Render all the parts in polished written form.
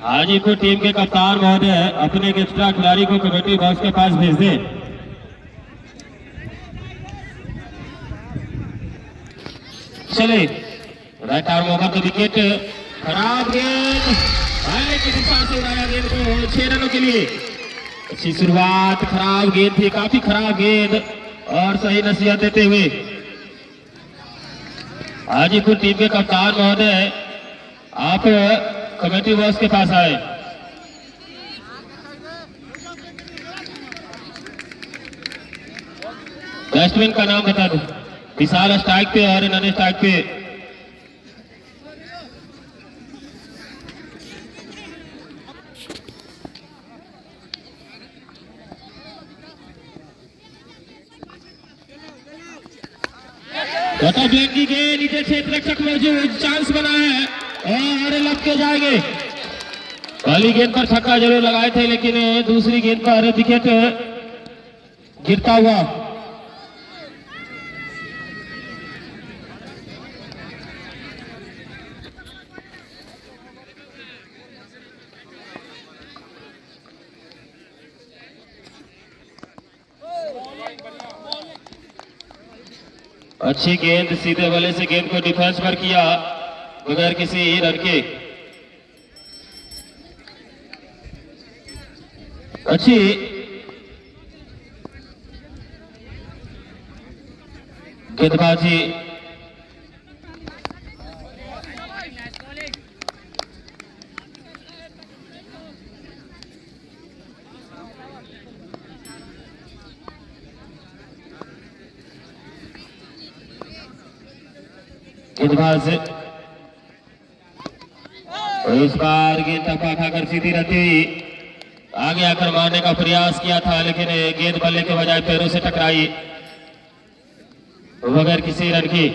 Hajipur team के कप्तान महोदय अपने एक एक्स्ट्रा खिलाड़ी को कमेटी बॉक्स के पास भेज दें। चले right arm over the wicket, खराब गेंद भागने की दिशा से उड़ाया गेंद को 6 रनों के लिए। अच्छी शुरुआत, खराब गेंद थी, काफी खराब गेंद और सही नसीहत देते हुए हाजीपुर टीम के कप्तान महोदय आप कमेटी बॉक्स के पास आए। बैट्समैन का नाम बता दो। विशाल स्ट्राइक पे और नन स्ट्राइक पे। कट ऑफ लाइन की गेंद, नीचे क्षेत्र रक्षक मौजूद, चांस बना है और लग के जाएंगे। पहली गेंद पर छक्का जरूर लगाए थे लेकिन दूसरी गेंद पर विकेट गिरता हुआ। अच्छी गेंद, सीधे वाले से गेंद को डिफेंस पर किया बगैर किसी रन के। अच्छी गेंदबाजी, गेंदबाज इस बार गेंद टप्पा खाकर सीधी रहती हुई आगे आकर मारने का प्रयास किया था लेकिन गेंद बल्ले के बजाय पैरों से टकराई बगैर किसी रन की।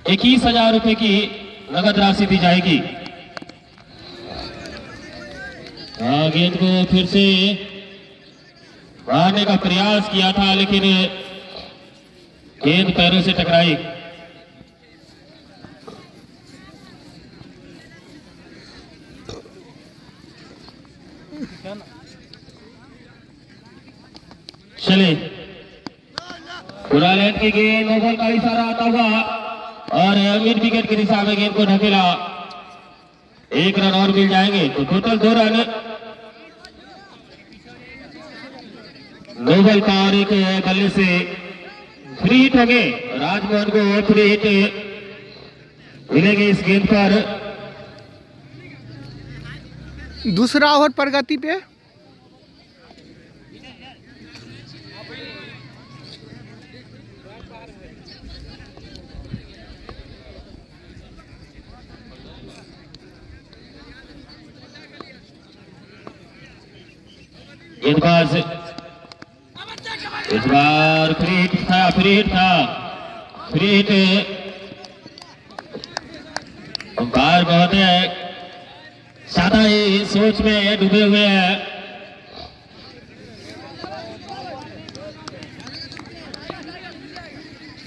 ₹21,000 की नगद राशि दी जाएगी। गेंद को फिर से मारने का प्रयास किया था लेकिन गेंद पैरों से टकराई। चले पूरा लेंथ की गेंद, नो बॉल का इशारा आता हुआ और मिड विकेट की दिशा में गेंद को ढकेला। 1 रन और मिल जाएंगे तो टोटल 2 रन। नो बॉल का और एक बल्ले से फ्री हिट हो गए। राजमोहन को फ्री हिट मिलेगी इस गेंद पर। दूसरा ओवर प्रगति पे गेंदबाज इस बार फ्री हिट था, फ्री हिट अंपायर बहुत ज्यादा ही सोच में डूबे हुए हैं।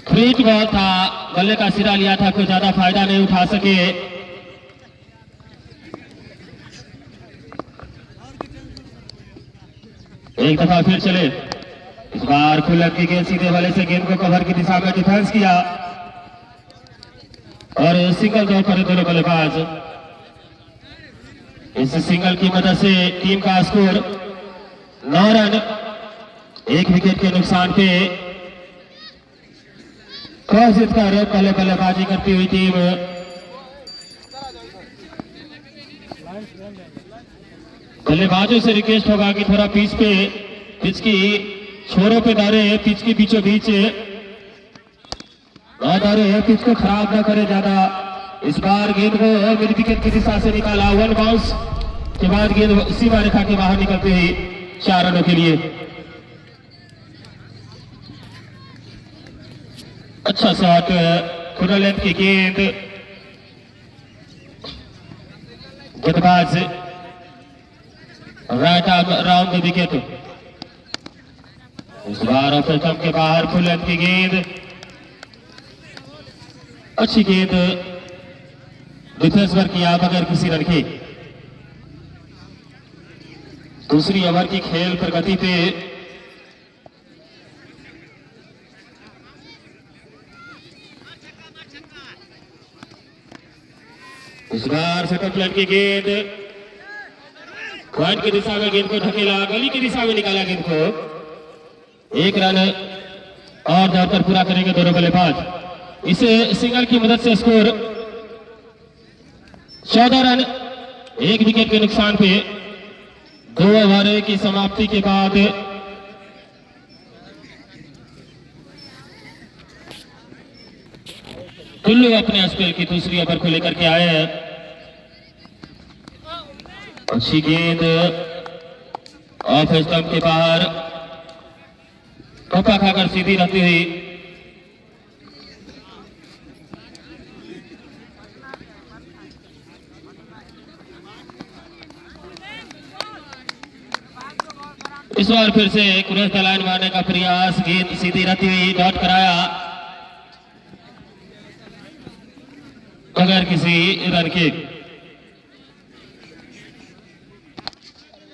फ्री हिट बहुत था, बल्ले का सिरा लिया था, कोई ज्यादा फायदा नहीं उठा सके। एक दफा फिर चले, इस बार खुलक की गेंद सीधे वाले से गेंद को कवर की दिशा में डिफेंस किया और सिंगल ड्रॉ करे दोनों बल्लेबाज। इस सिंगल की मदद से टीम का स्कोर 9 रन 1 विकेट के नुकसान पे टॉस जीतकर पहले बल्लेबाजी करती हुई टीम बल्लेबाजों से रिक्वेस्ट होगा कि थोड़ा पिच की छोरों पे दौड़े, पिच के बीचों बीच दौड़े, पिच को खराब न करे ज्यादा। इस बार गेंद को मिड विकेट की दिशा से निकाला, 1 बाउंस के बाद गेंद सीमा रेखा के बाहर निकलते ही 4 रनों के लिए। अच्छा शॉट, खुला लेंथ की गेंद गेंदबाज right arm round the wicket. इस बार ऑफ स्टंप के बाहर फुल लेंथ की गेंद, अच्छी गेंद डिफेंस पर किया बगैर किसी रन के। दूसरी ओवर की खेल प्रगति पे इस बार सेकंड प्लेन की गेंद पॉइंट की दिशा में गेंद को ढकेला, गली की दिशा में निकाला गेंद को। एक रन और दौड़कर पूरा करेंगे दोनों बल्लेबाज। इस सिंगल की मदद से स्कोर 14 रन 1 विकेट के नुकसान पे 2 ओवर की समाप्ति के बाद टुल्लू अपने स्पेल की दूसरी ओवर को लेकर के आए हैं। अच्छी गेंद ऑफ स्टंप के बाहर टोका खाकर सीधी रहती हुई इस बार फिर से कुरेश लाइन मारने का प्रयास, गेंद सीधी रहती हुई डॉट कराया बगैर किसी रन के।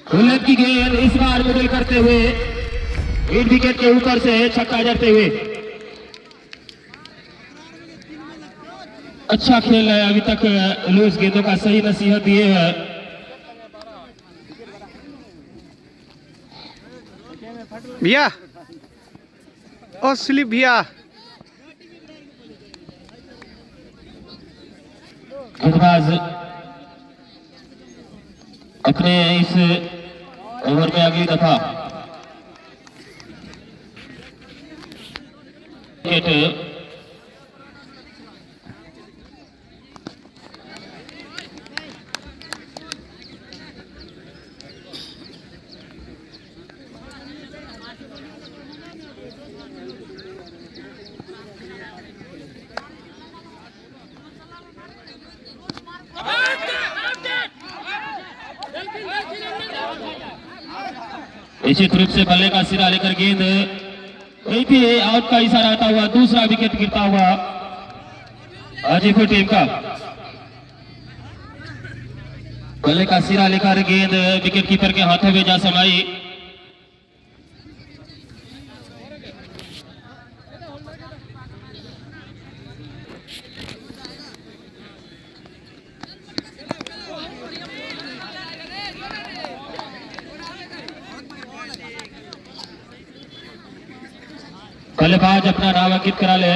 फुल की गेंद इस बार मिडिल करते हुए 8 विकेट के ऊपर से छक्का जड़ते हुए। अच्छा खेल है, अभी तक लूज गेंदों का सही नसीहत दिए है। भैया ओ स्लिप भैया। गेंदबाज अपने इस ओवर में अगली दफा विकेट निश्चित रूप से बल्ले का सिरा लेकर गेंद वहीं पे आउट का इशारा आता हुआ दूसरा विकेट गिरता हुआ हाजीपुर टीम का। बल्ले का सिरा लेकर गेंद विकेट कीपर के हाथों में जा समाई। बल्लेबाज अपना नाम अंकित करा ले।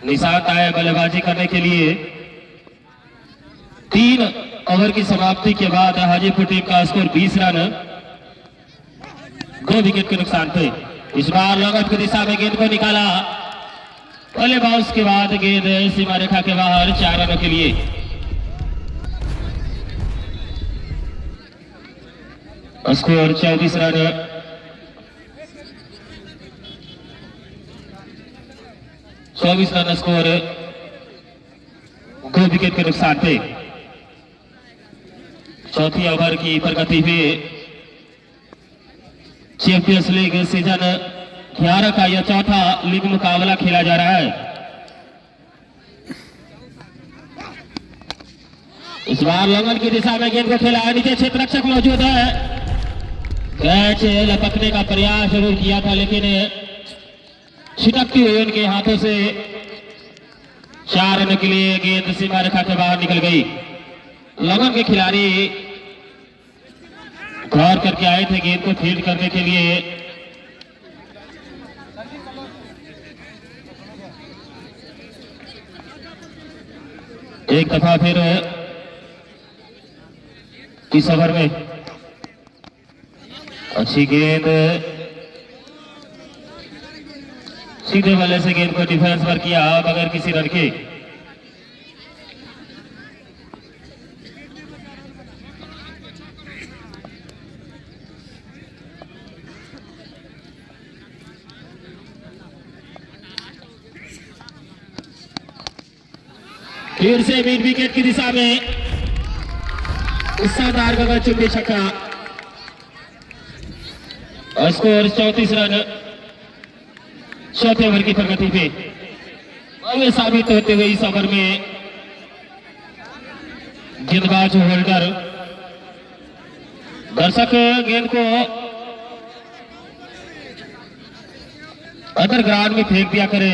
निशांत आए बल्लेबाजी करने के लिए। 3 ओवर की समाप्ति के बाद हाजीपुर टीम का स्कोर 20 रन 2 विकेट के नुकसान पे। इस बार लॉन्ग की दिशा में गेंद को निकाला, बल्लेबाज के बाद गेंद सीमा रेखा के बाहर 4 रनों के लिए। Score 24 run 24 run score 2 wicket के नुकसान पे। चौथी ओवर की प्रगति पे चैंपियंस लीग सीजन 11 का यह चौथा लीग मुकाबला खेला जा रहा है। इस बार लंगन की दिशा में गेंद को खेला, नीचे क्षेत्र रक्षक मौजूद है। कैच लपकने का प्रयास जरूर किया था लेकिन छिटकती हुई उनके हाथों से 4 रनों के लिए गेंद सीमा रेखा के बाहर निकल गई। लगन के खिलाड़ी गौर करके आए थे गेंद को फील्ड करने के लिए। एक दफा फिर इस ओवर में अच्छी गेंद सीधे बल्ले से गेंद को डिफेंस पर किया बगैर किसी रन के। फिर से मिड विकेट की दिशा में शानदार गगनचुंबी छक्का। स्कोर 34 रन चौथे ओवर की प्रगति पे भव्य साबित होते हुए इस ओवर में गेंदबाज होल्डर दर्शक गेंद को अंदर ग्राउंड में फेंक दिया करे।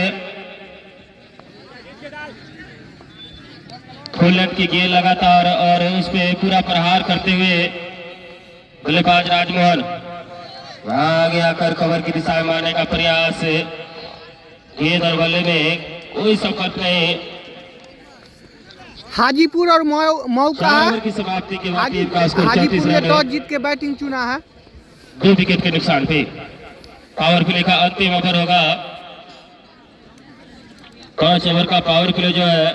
फुल लेंथ की गेंद लगातार और उस पे पूरा प्रहार करते हुए बल्लेबाज राजमोहन आगे आकर कवर की दिशा में मारने का प्रयास। गेंद और बल्ले में कोई संपर्क नहीं। हाजीपुर और मऊ का है। की समाप्ति के बाद टीम का स्कोर 34 हाजीपुर ने रन टॉस जीत के बैटिंग चुना है। 2 विकेट के नुकसान पे पावर प्ले का अंतिम ओवर होगा। 5 ओवर का पावर प्ले जो है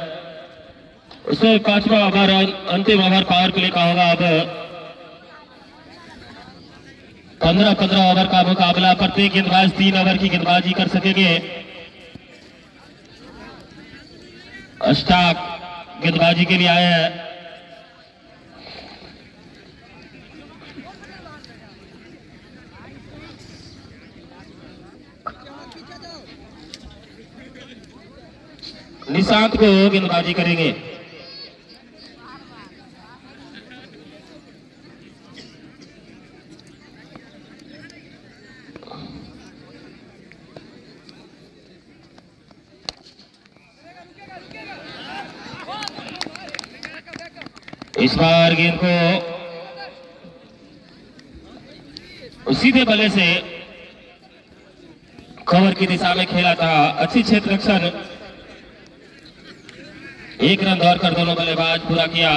उसमें 5वां ओवर अंतिम ओवर पावर प्ले का होगा। अब 15-15 ओवर का मुकाबला। प्रत्येक गेंदबाज 3 ओवर की गेंदबाजी कर सकेंगे। स्टाक गेंदबाजी के लिए आए हैं। निशांत को गेंदबाजी करेंगे। इस बार गेंद को सीधे बल्ले से कवर की दिशा में खेला था। अच्छी क्षेत्र रक्षण। 1 रन दौड़कर दोनों बल्लेबाज पूरा किया।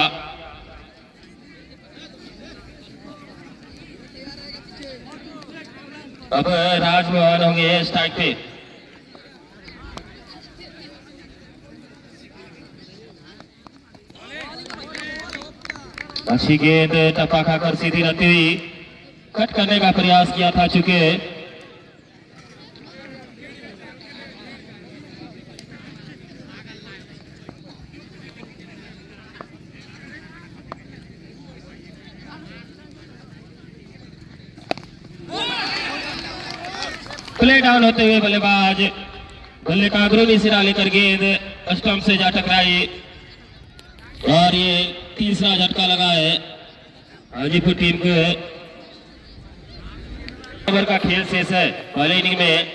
अब राजमोहन होंगे स्ट्राइक पे। अच्छी गेंद टप्पा खाकर सीधी रहती हुई कट करने का प्रयास किया था। चूंकि प्ले डाउन होते हुए बल्लेबाज बल्ले का अंदरूनी सिरा लेकर गेंद स्टंप से जा टकराई और ये तीसरा झटका लगा है हाजीपुर टीम को। ओवर का खेल शेष है। पहले इनिंग में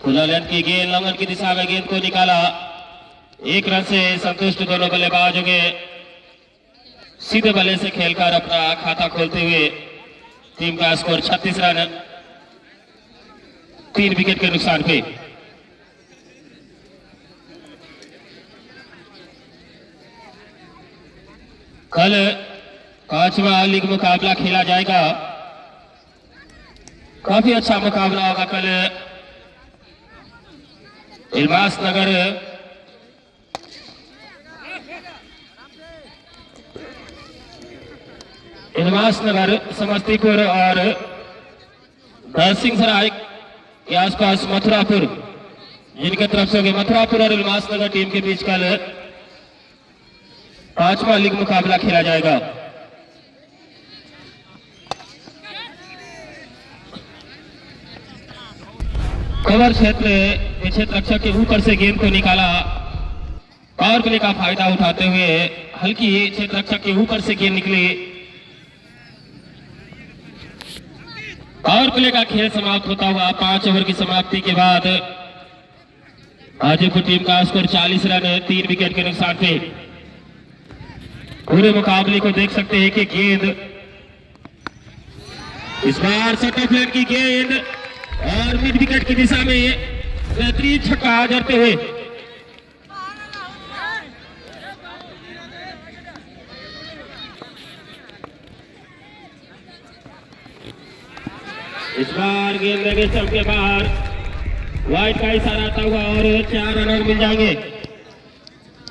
खुला लेंथ की गेंद लंगन की दिशा में गेंद को निकाला। 1 रन से संतुष्ट दोनों बल्लेबाज हो गए। सीधे बल्ले से खेलकर अपना खाता खोलते हुए टीम का स्कोर 36 रन 3 विकेट के नुकसान पे। कल 5वां लीग मुकाबला खेला जाएगा। काफी अच्छा मुकाबला होगा कल। इल्मास नगर समस्तीपुर और दरसिंह सराय के आसपास मथुरापुर, जिनके तरफ से मथुरापुर और इल्मास नगर टीम के बीच कल 5वां लीग मुकाबला खेला जाएगा। कवर क्षेत्र रक्षक के ऊपर से गेंद को निकाला। पावर प्ले का फायदा उठाते हुए हल्की क्षेत्र रक्षक के ऊपर से गेंद निकली। पावर प्ले का खेल समाप्त होता हुआ 5 ओवर की समाप्ति के बाद हाजीपुर टीम का स्कोर 40 रन 3 विकेट के नुकसान पे। पूरे मुकाबले को देख सकते हैं कि गेंद इस बार सेट ऑफ लेन की गेंद और मिड विकेट की दिशा में बेहतरीन छक्का जड़ते हुए इस बार गेंद लगे स्टंप के बाहर वाइड का इशारा आता हुआ और 4 रन मिल जाएंगे।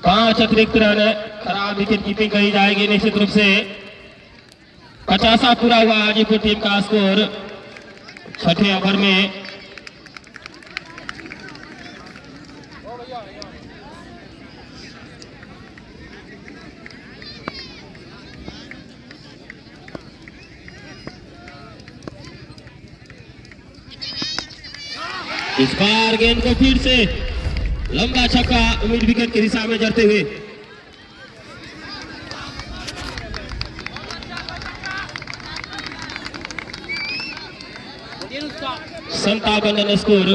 5 अतिरिक्त रन। खराब विकेट कीपिंग कही जाएगी निश्चित रूप से। 50 पूरा हुआ हाजीपुर टीम का स्कोर 6ठे ओवर में। इस बार गेंद को फिर से लंबा छक्का मिड विकेट की दिशा में जड़ते हुए 57 रन स्कोर।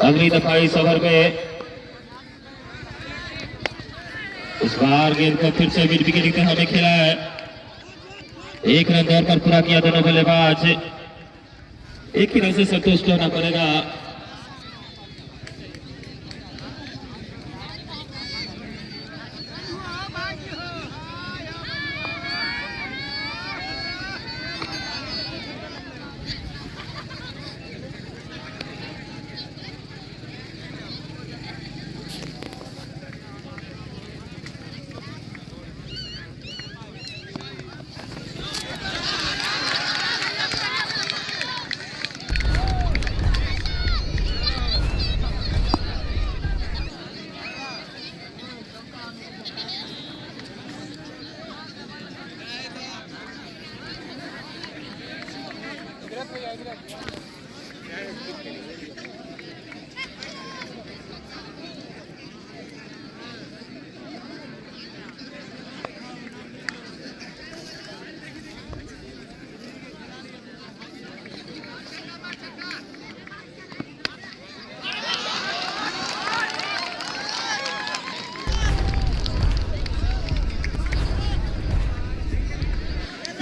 अगली दफा इस ओवर में इस बार गेंद को फिर से मिड विकेट की तरह में खेला है। 1 रन दौर पर पूरा किया दोनों बल्लेबाज। एक ही रन से संतुष्ट होना पड़ेगा।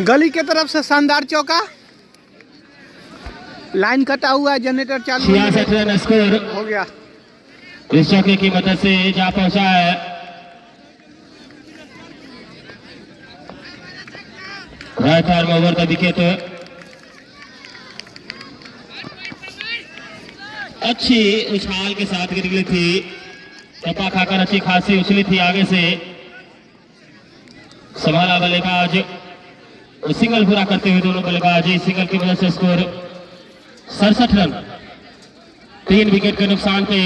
गली के तरफ से शानदार चौका। लाइन कटा हुआ है, जनरेटर चालू 66 रन स्कोर हो गया। इस चौके की मदद से जा पहुंचा है। Right arm over the wicket. अच्छी उछाल के साथ गिरी थी, टप्पा खाकर अच्छी खासी उछली थी आगे से। संभाला बल्लेबाज, सिंगल पूरा करते हुए दोनों बल्लेबाज। इस सिंगल की वजह से स्कोर 67 रन। 3 विकेट के नुकसान पे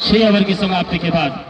6 ओवर की समाप्ति के बाद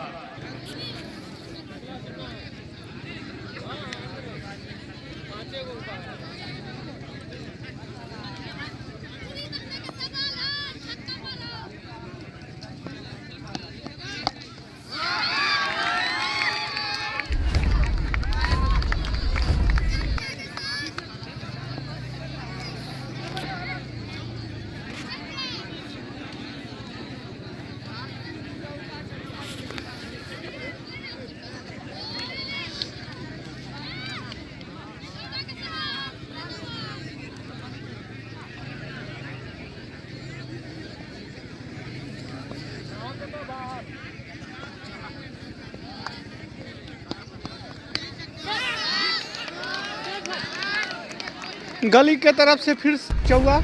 गली के तरफ से फिर चौका।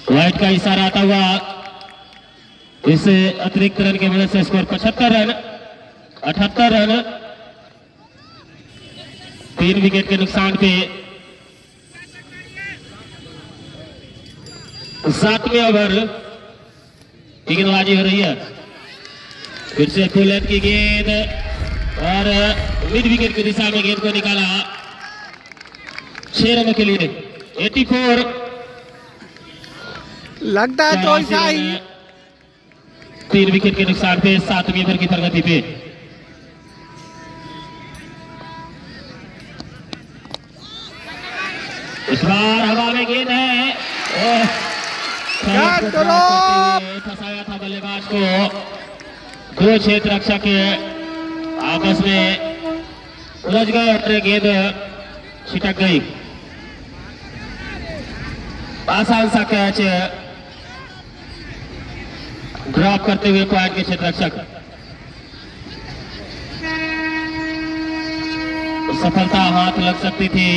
वाइट का इशारा आता हुआ इस अतिरिक्त रन की वजह से स्कोर 75 रन। 78 रन। 3 विकेट के नुकसान पे 7वें ओवर की गेंदबाजी हो रही है। फिर से फुल लेंथ की गेंद और मिड विकेट की दिशा में गेंद को निकाला। 6 रनों के लिए 84। लगता है तो ऐसा ही। 3 विकेट के नुकसान पे 7वें ओवर की प्रगति पे इस बार हवा में गेंद है, फंसाया था बल्लेबाज को। दो क्षेत्र रक्षक आपस में उलझ गए और गेंद छिटक गई। आसान सा कैच ड्रॉप करते हुए पॉइंट के क्षेत्र रक्षक। सफलता हाथ लग सकती थी।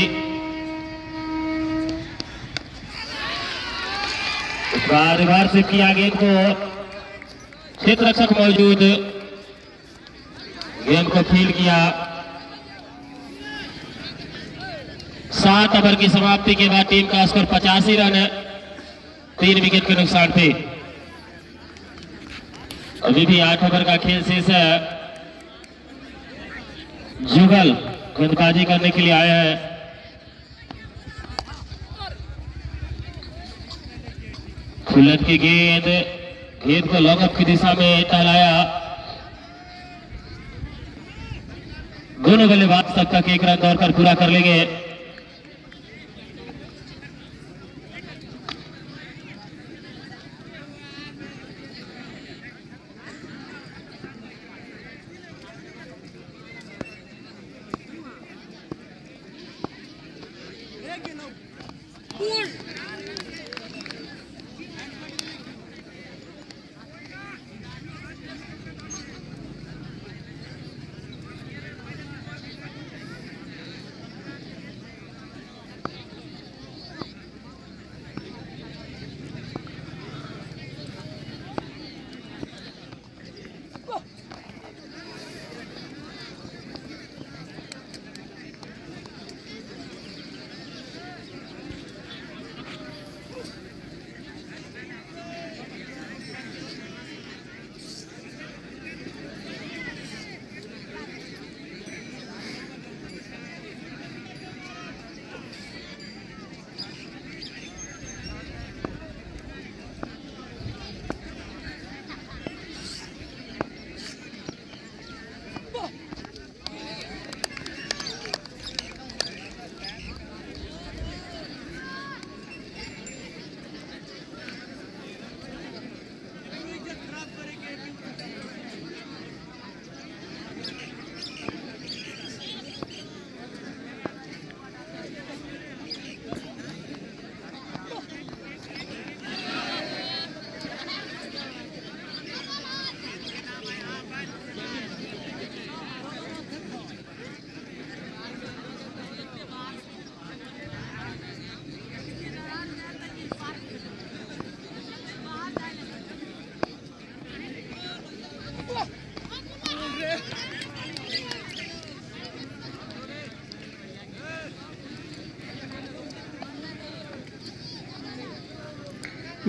इस बार रिवर्स किया गेंद को, क्षेत्र रक्षक मौजूद, गेंद को फील्ड किया। 7 ओवर की समाप्ति के बाद टीम का स्कोर 85 रन, 3 विकेट के नुकसान थे। अभी भी 8 ओवर का खेल शेष है। जुगल गेंदबाजी करने के लिए आया है। फुलत की गेंद को लॉकअप की दिशा में टहलाया। दोनों बल्लेबाज तब तक 1 रन दौड़कर पूरा कर लेंगे।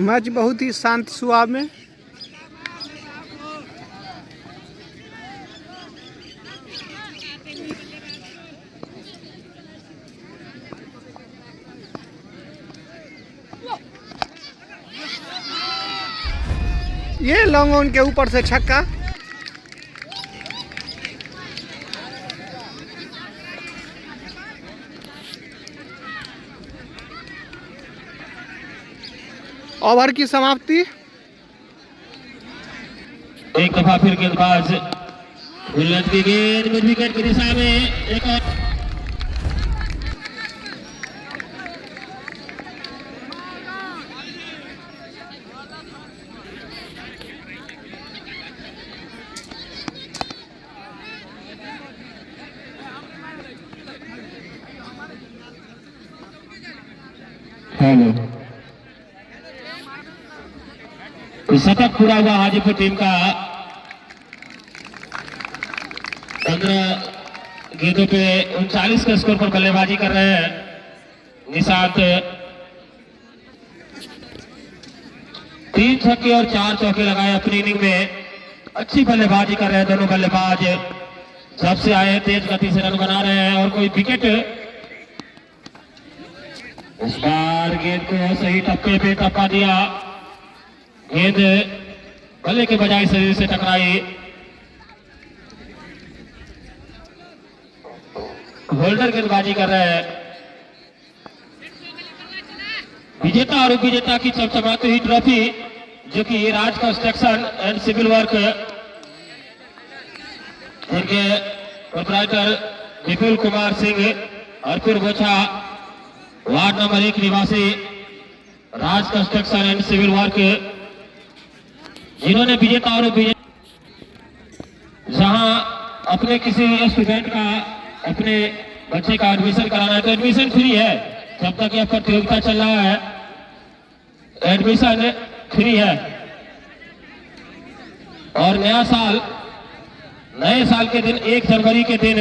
मैच बहुत ही शांत स्वभाव में। ये लॉन्ग ऑन के ऊपर से छक्का। ओवर की समाप्ति। एक दफा फिर गेंदबाज बुलेट की गेंद मिड विकेट की दिशा में एक और हेलो शतक पूरा हुआ हाजीपुर टीम का। 15 गेंदों पे 39 के स्कोर पर बल्लेबाजी कर रहे हैं निशांत। 3 छक्के और 4 चौके लगाए अपनी इनिंग में। अच्छी बल्लेबाजी कर रहे हैं दोनों बल्लेबाज। जब से आए तेज गति से रन बना रहे हैं और कोई विकेट। इस बार गेंद को सही टप्पे पे टप्पा दिया। गेंद गले के बजाय शरीर से टकराई। होल्डर गेंदबाजी कर रहे हैं। विजेता और उपविजेता की चमचमाती हुई ट्रॉफी जो कि राज कंस्ट्रक्शन एंड सिविल वर्क इनके प्रोपराइटर विपुल कुमार सिंह हरपुर बोछा वार्ड नंबर 1 निवासी राज कंस्ट्रक्शन एंड सिविल वर्क जिन्होंने विजेता और उपविजेता जहां अपने किसी स्टूडेंट का अपने बच्चे का एडमिशन कराना है तो एडमिशन फ्री है। जब तक यह प्रतियोगिता चल रहा है एडमिशन फ्री है। और नया साल नए साल के दिन 1 जनवरी के दिन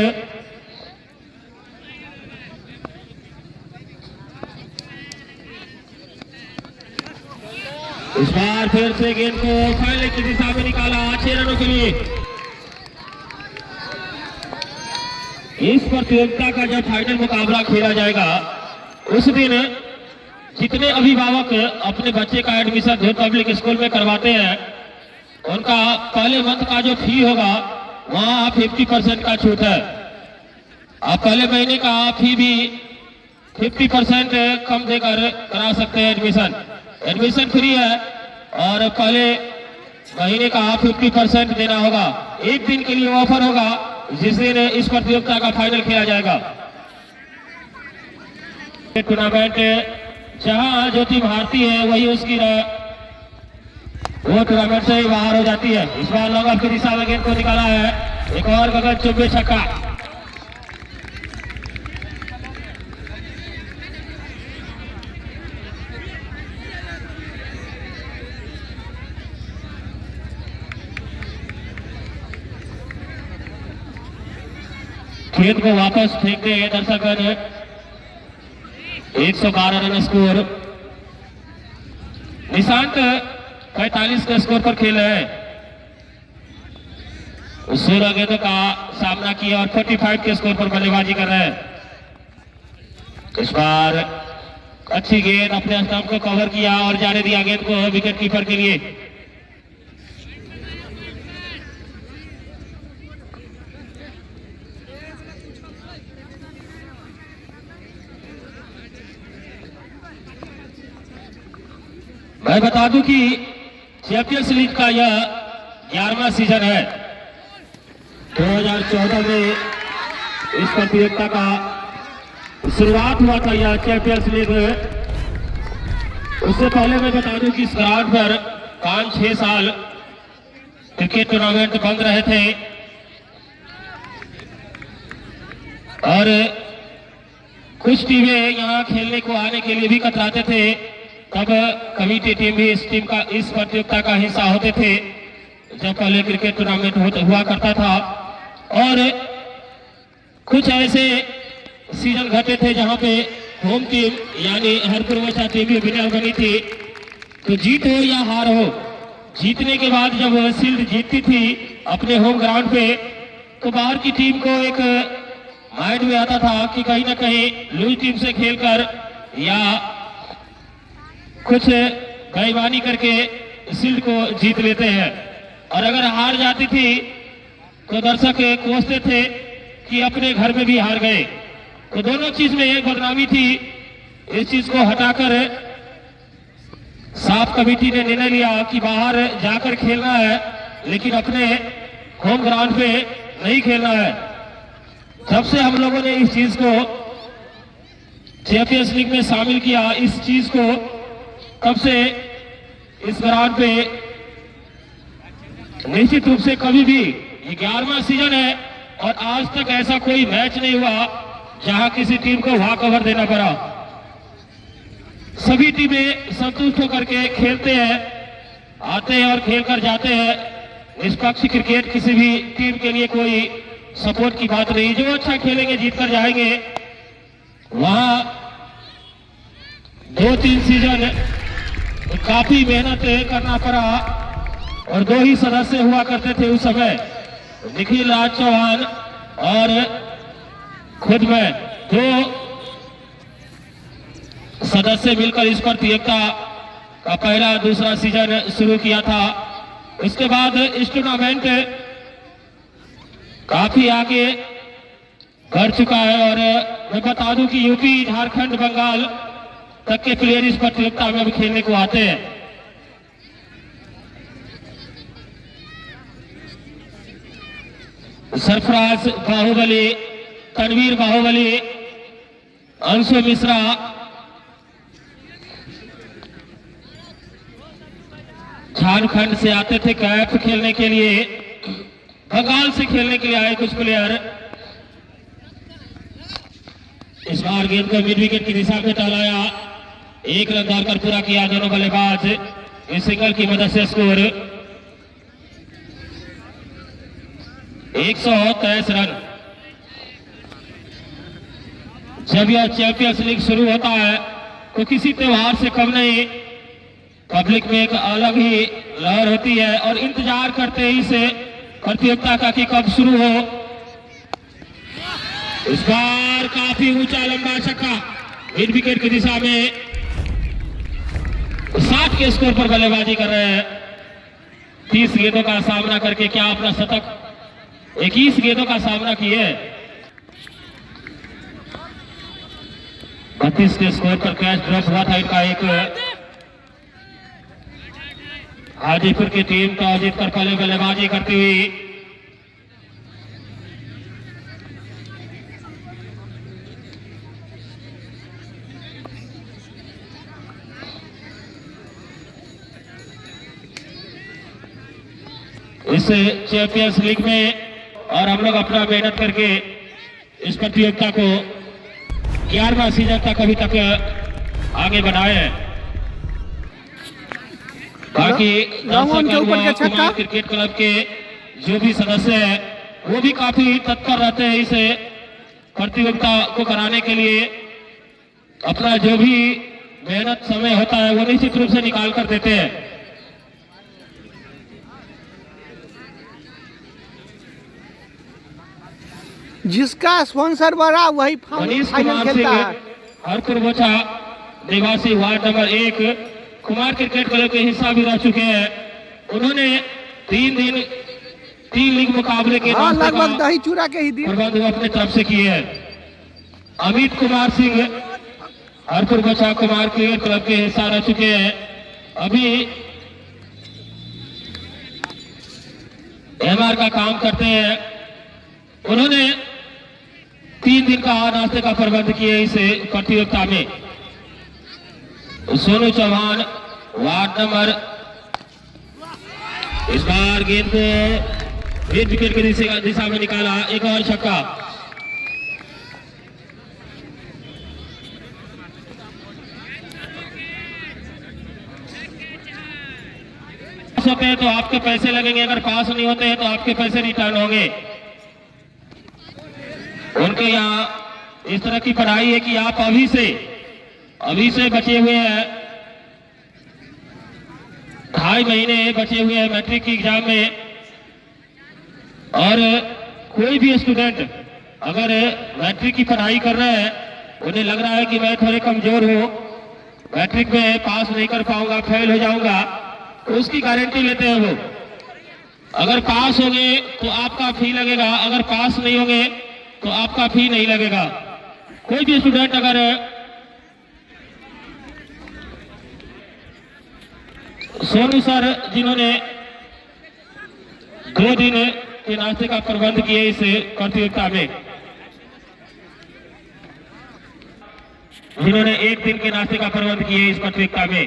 इस बार फिर से गेंद को फाइनल की दिशा में निकाला 6 रनों के लिए। इस प्रतियोगिता का जब फाइनल मुकाबला खेला जाएगा उस दिन जितने अभिभावक अपने बच्चे का एडमिशन जो पब्लिक स्कूल में करवाते हैं उनका पहले मंथ का जो फी होगा वहां 50% का छूट है। आप पहले महीने का फी भी 50% कम देकर करा सकते हैं एडमिशन। एडमिशन फ्री है और पहले महीने का 50% देना होगा। एक दिन के लिए ऑफर होगा जिस दिन इस प्रतियोगिता का फाइनल खेला जाएगा। टूर्नामेंट जहां जो टीम हारती है वही उसकी वो टूर्नामेंट से ही बाहर हो जाती है। इस बार लॉन्ग ऑफ की दिशा में गेंद को निकाला है। एक और गगन चुंबी छक्का। गेंद को वापस फेंकते हैं दर्शकगण। 112 रन स्कोर। निशांत 45 के स्कोर पर खेल रहे हैं। 16 गेंदों का सामना किया और 45 के स्कोर पर बल्लेबाजी कर रहे हैं। इस बार अच्छी गेंद अपने स्टंप को कवर किया और जाने दिया गेंद को विकेट कीपर के लिए। मैं बता दूं कि चैंपियंस लीग का यह 11वां सीजन है। 2014 में इस प्रतियोगिता का शुरुआत हुआ था यह चैंपियंस लीग। उससे पहले मैं बता दूं कि इस ग्राउंड पर 5-6 साल क्रिकेट टूर्नामेंट बंद रहे थे और कुछ टीमें यहां खेलने को आने के लिए भी कतराते थे। तब कमेटी टीम भी इस प्रतियोगिता का हिस्सा होते थे जब पहले क्रिकेट टूर्नामेंट हुआ करता था। और कुछ ऐसे सीजन घटे थे जहां पे होम टीम यानी हरपुर बोछा टीम भी विनर बनी थी। तो जीत हो या हार हो, जीतने के बाद जब शील्ड जीतती थी अपने होम ग्राउंड पे तो बाहर की टीम को एक माइंड में आता था कि कहीं ना कहीं लूज टीम से खेलकर या कुछ बेईमानी करके शील्ड को जीत लेते हैं। और अगर हार जाती थी तो दर्शक कोसते थे कि अपने घर में भी हार गए। तो दोनों चीज में एक बदनामी थी। इस चीज को हटाकर साफ कमेटी ने निर्णय लिया कि बाहर जाकर खेलना है लेकिन अपने होम ग्राउंड पे नहीं खेलना है। जब से हम लोगों ने इस चीज को चैंपियंस लीग में शामिल किया इस चीज को, तब से इस ग्राउंड पे निश्चित रूप से कभी भी 11वां सीजन है और आज तक ऐसा कोई मैच नहीं हुआ जहां किसी टीम को वॉक ओवर देना पड़ा। सभी टीमें संतुष्ट होकर के खेलते हैं, आते हैं और खेलकर जाते हैं। निष्पक्ष क्रिकेट किसी भी टीम के लिए कोई सपोर्ट की बात नहीं। जो अच्छा खेलेंगे जीत कर जाएंगे। वहां 2-3 सीजन काफी मेहनत करना पड़ा और 2 ही सदस्य हुआ करते थे उस समय, निखिल राज चौहान और खुद मैं। 2 सदस्य मिलकर इस प्रतियोगिता का पहला दूसरा सीजन शुरू किया था। इसके बाद इस टूर्नामेंट काफी आगे बढ़ चुका है और मैं बता दूं कि यूपी, झारखंड, बंगाल तक के प्लेयर इस प्रतियोगिता में भी खेलने को आते हैं। सरफराज बाहुबली, तनवीर बाहुबली, अंशु मिश्रा, झारखंड से आते थे कैफ खेलने के लिए, बंगाल से खेलने के लिए आए कुछ प्लेयर। इस बार गेंद को मिड विकेट की दिशा में टहलाया, एक रन दौड़कर पूरा किया दोनों बल्लेबाज। इस सिंगल की मदद से स्कोर 123 रन। जब यह चैंपियंस लीग शुरू होता है तो किसी त्योहार से कम नहीं, पब्लिक में एक अलग ही लहर होती है और इंतजार करते ही से प्रतियोगिता का कि कब शुरू हो। इस बार काफी ऊंचा लंबा छक्का मिड विकेट की दिशा में, 60 के स्कोर पर बल्लेबाजी कर रहे हैं। 30 गेंदों का सामना करके क्या अपना शतक, 21 गेंदों का सामना किए। 32 के स्कोर पर कैच ड्रॉप हुआ था इनका एक। हाजीपुर की टीम टॉस जीतकर पहले बल्लेबाजी करती हुई इस चैंपियंस लीग में, और हम लोग अपना मेहनत करके इस प्रतियोगिता को 11वां सीजन तक अभी तक आगे बढ़ाए हैं। बाकी कुमार क्रिकेट क्लब के जो भी सदस्य हैं वो भी काफी तत्पर रहते हैं इसे प्रतियोगिता को कराने के लिए। अपना जो भी मेहनत समय होता है वो निश्चित रूप से निकाल कर देते हैं। जिसका स्पॉन्सर बड़ा वही फाइनल खेलता है। हरपुर बोचा निवासी ward number 1 Kumar cricket club के हिस्सा भी रह चुके हैं। उन्होंने 3 लीग मुकाबले के लगभग दही चूड़ा के ही दिन प्रबंध अपने तरफ से किए हैं। अमित कुमार सिंह हरपुर बोचा कुमार क्रिकेट क्लब के हिस्सा रह चुके हैं। अभी एमआर का काम करते हैं। उन्होंने 3 दिन का नाश्ते का प्रबंध किए इस प्रतियोगिता में। सोनू चौहान वार्ड नंबर, इस बार गेंद को मिड विकेट की दिशा में निकाला, एक और छक्का। होते हैं तो आपके पैसे लगेंगे, अगर पास नहीं होते हैं तो आपके पैसे रिटर्न होंगे। उनके यहाँ इस तरह की पढ़ाई है कि आप अभी से बचे हुए हैं, 2.5 महीने बचे हुए हैं मैट्रिक की एग्जाम में। और कोई भी स्टूडेंट अगर मैट्रिक की पढ़ाई कर रहे हैं, उन्हें लग रहा है कि मैं थोड़े कमजोर हूँ, मैट्रिक में पास नहीं कर पाऊंगा, फेल हो जाऊंगा, तो उसकी गारंटी लेते हैं वो। अगर पास होंगे तो आपका फी लगेगा, अगर पास नहीं होंगे तो आपका फी नहीं लगेगा। कोई भी स्टूडेंट अगर सोनू सर जिन्होंने 2 दिन के नाश्ते का प्रबंध किए इस प्रतियोगिता में, जिन्होंने 1 दिन के नाश्ते का प्रबंध किए इस प्रतियोगिता में।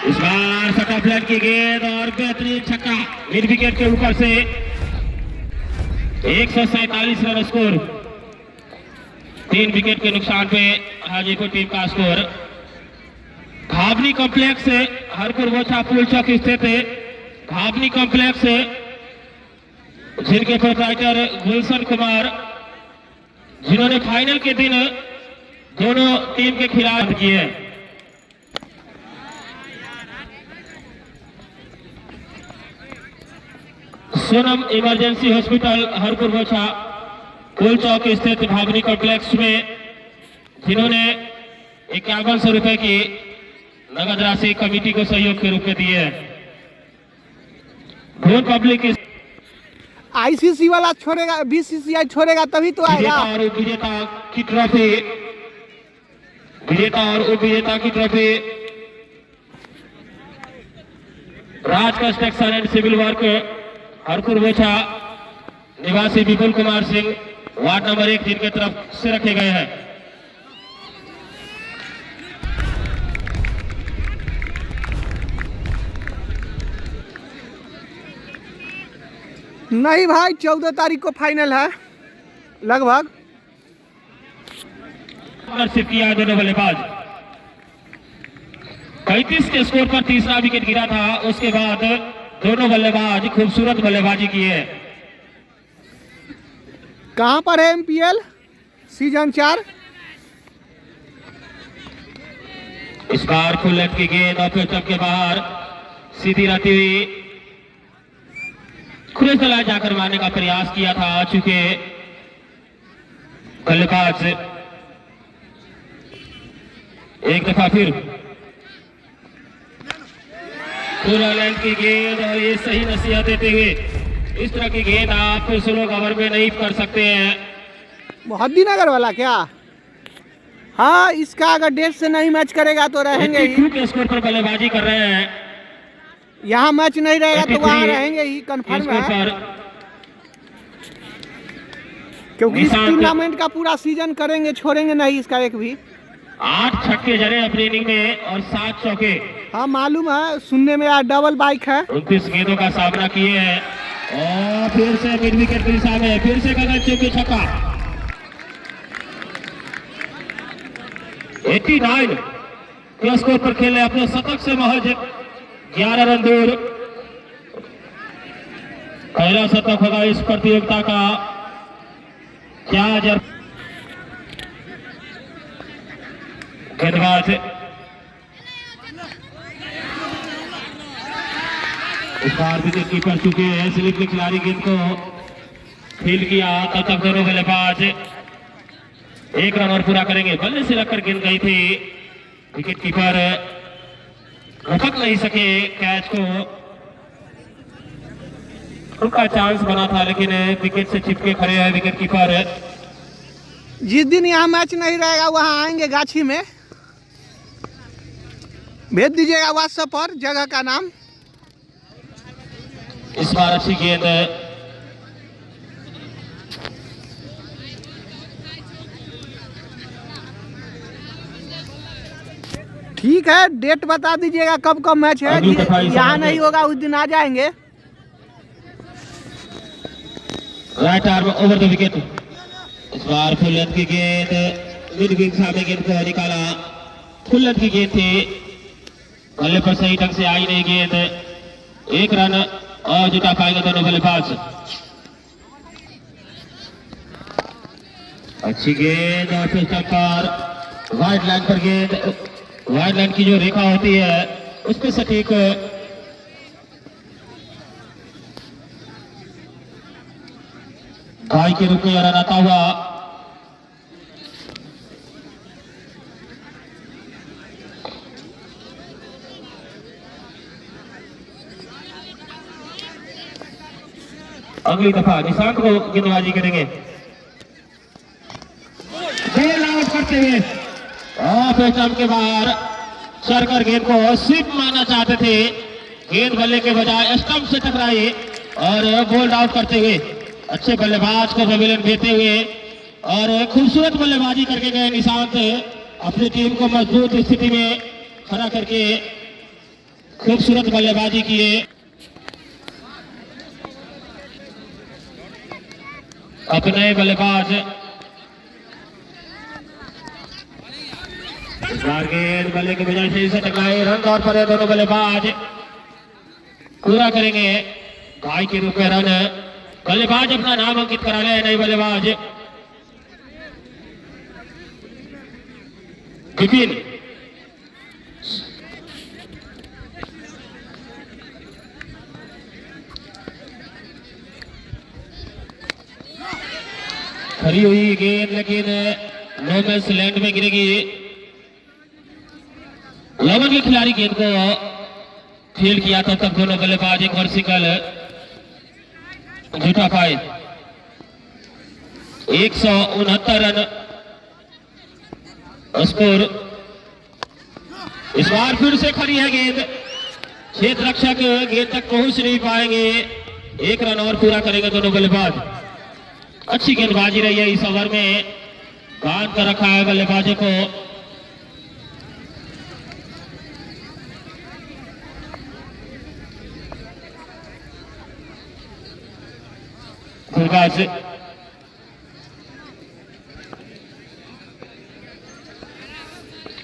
इस बार सटाफ्लैट की गेंद और बेहतरीन छक्का मिड विकेट के ऊपर से, 147 रन स्कोर। 3 विकेट के नुकसान पे हाजीपुर टीम का स्कोर। भावनी कॉम्प्लेक्स से हरपुर बोचा पुल चौक स्थित है। भावनी कॉम्प्लेक्स से जिनके प्रोप्राइटर गुलशन कुमार, जिन्होंने फाइनल के दिन दोनों टीम के खिलाफ किए। सोनम इमरजेंसी हॉस्पिटल हरपुर बोचा पुल चौक स्थित भावनी कॉम्प्लेक्स में, जिन्होंने 5100 रुपए की नगद राशि कमेटी को सहयोग के रूप में दी है। धूल पब्लिक आईसीसी वाला छोड़ेगा, बीसीसीआई छोड़ेगा तभी तो आएगा। और विजेता की ट्रॉफी विजेता और उप विजेता की trophy Raj construction and civil work Harpur Bochha निवासी विपुल कुमार सिंह वार्ड नंबर 1 जिनके तरफ से रखे गए हैं। नहीं भाई 14 तारीख को फाइनल है लगभग। पार्टनरशिप किया दोनों बल्लेबाज 35 के स्कोर पर तीसरा विकेट गिरा था। उसके बाद दोनों बल्लेबाज खूबसूरत बल्लेबाजी किए। कहां पर है MPL सीजन 4? इस बार फुल लेग की गेंद और फिर के बाहर सीधी रहती हुई खुले तलाश जाकर मारने का प्रयास किया था। चूंकि बल्लेबाज एक दफा फिर पूरा लेंथ की गेंद और ये सही नसीहत देते हुए इस तरह की गेंद आप स्लो कवर में नहीं कर सकते हैं। मोहद्दी नगर वाला क्या? हाँ, इसका अगर डेट से नहीं मैच करेगा तो रहेंगे ही। के स्कोर पर बल्लेबाजी कर रहे हैं। यहाँ मैच नहीं रहेगा तो वहाँ रहेंगे ही, कंफर्म है। क्योंकि इस टूर्नामेंट का पूरा सीजन करेंगे, छोड़ेंगे नहीं इसका एक भी। 8 छक्के जड़े अपनी इनिंग में और 7 चौके। हाँ मालूम है, सुनने में यार डबल बाइक है। 29 गेंदों का सामना किए हैं और फिर से मिड विकेट की दिशा में फिर से गगन चौके छक्का। 89 के स्कोर पर खेले अपने शतक से महज 11 रन दूर। पहला शतक होगा इस प्रतियोगिता का। क्या गेंदबाज इस बार विकेट कीपर चुके हैं। स्लिप के खिलाड़ी गेंद को फील्ड किया, तब तक दोनों बल्लेबाज 1 रन और पूरा करेंगे। बल्ले से रखकर गेंद गई थी, विकेट कीपर पकड़ नहीं सके कैच को। उनका चांस बना था लेकिन विकेट से चिपके खड़े हैं विकेट कीपर। जिस दिन यहाँ मैच नहीं रहेगा वहाँ आएंगे गाछी में, भेज दीजिएगा व्हाट्सएप पर जगह का नाम। इस बार अच्छी गेंद ठीक है, डेट बता दीजिएगा कब कब मैच है। यहाँ नहीं होगा उस दिन आ जाएंगे। Right arm over the wicket. इस बार फुल लेंथ की गेंद मिड विंग सामने गेंद को निकाला। फुल लेंथ की गेंद थी, बल्ले पर सही ढंग से आई नहीं गेंद। 1 रन और जुटा पाएंगे दोनों बल्लेबाज। अच्छी गेंद और फिर पर वाइड लाइन पर गेंद। वाइड लाइन की जो रेखा होती है उस पर सटीक भाई के रूप में रन आता हुआ। अगली दफा निशांत को गेंदबाजी करेंगे। गेंद आउट करते हुए और फिर स्टंप के बाहर सरकर गेंद को स्लिप मारना चाहते थे। गेंद बल्ले के बजाय स्टंप से टकराई और बोल्ड आउट करते हुए अच्छे बल्लेबाज को पवेलियन देते हुए और खूबसूरत बल्लेबाजी करके गए निशांत। अपनी टीम को मजबूत स्थिति में खड़ा करके खूबसूरत बल्लेबाजी किए। अपने बल्लेबाज गेंद बल्ले के बजाय सही से टकराए। रन दौर पर है दोनों बल्लेबाज, पूरा करेंगे भाई के रूप में रन। बल्लेबाज अपना नाम अंकित करा ले नए बल्लेबाज विपिन। खरी हुई गेंद लेकिन नो मैच लैंड में गिरेगी। 11 के खिलाड़ी गेंद को फील्ड किया, तब तक दोनों बल्लेबाज एक वर्टिकल जुटा पाए। 169 रन स्कोर इस बार फिर से खड़ी है गेंद, क्षेत्र रक्षक गेंद तक पहुंच नहीं पाएंगे। एक रन और पूरा करेंगे दोनों बल्लेबाज। अच्छी गेंदबाजी रही है इस ओवर में, बांध कर रखा है बल्लेबाजों को।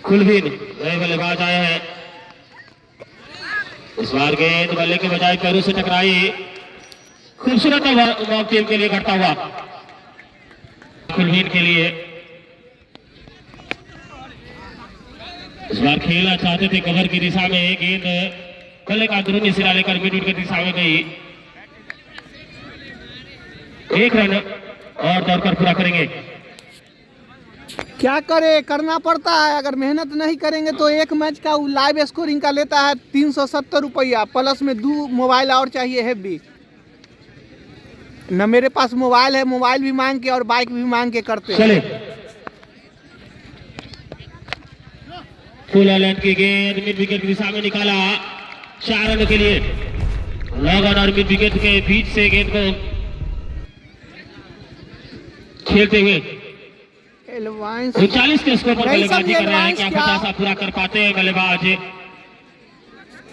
कुलवीन नए बल्लेबाज आए हैं। इस बार गेंद बल्ले के बजाय पैरों से टकराई। खूबसूरत मॉक टीम के लिए करता हुआ कुलवीन के लिए। इस बार खेलना चाहते थे कवर की दिशा में, गेंद बल्ले का अंदरूनी सिरा लेकर मिड की दिशा में गई। एक रन और दौड़कर पूरा करेंगे। क्या करे, करना पड़ता है। अगर मेहनत नहीं करेंगे तो एक मैच का लाइव स्कोरिंग का लेता है 370 रुपया, प्लस में 2 मोबाइल और चाहिए हैवी। न मेरे पास मोबाइल है, मोबाइल भी मांग के और बाइक भी मांग के करते हैं। चले फुल लैंड की गेंद मिड विकेट की दिशा में निकाला 4 रन के लिए। लॉग और मिड विकेट के बीच से गेंद को खेलते हुए 39 के स्कोर पर बल्लेबाजी कर रहे हैं। क्या 50 पूरा कर पाते हैं बल्लेबाज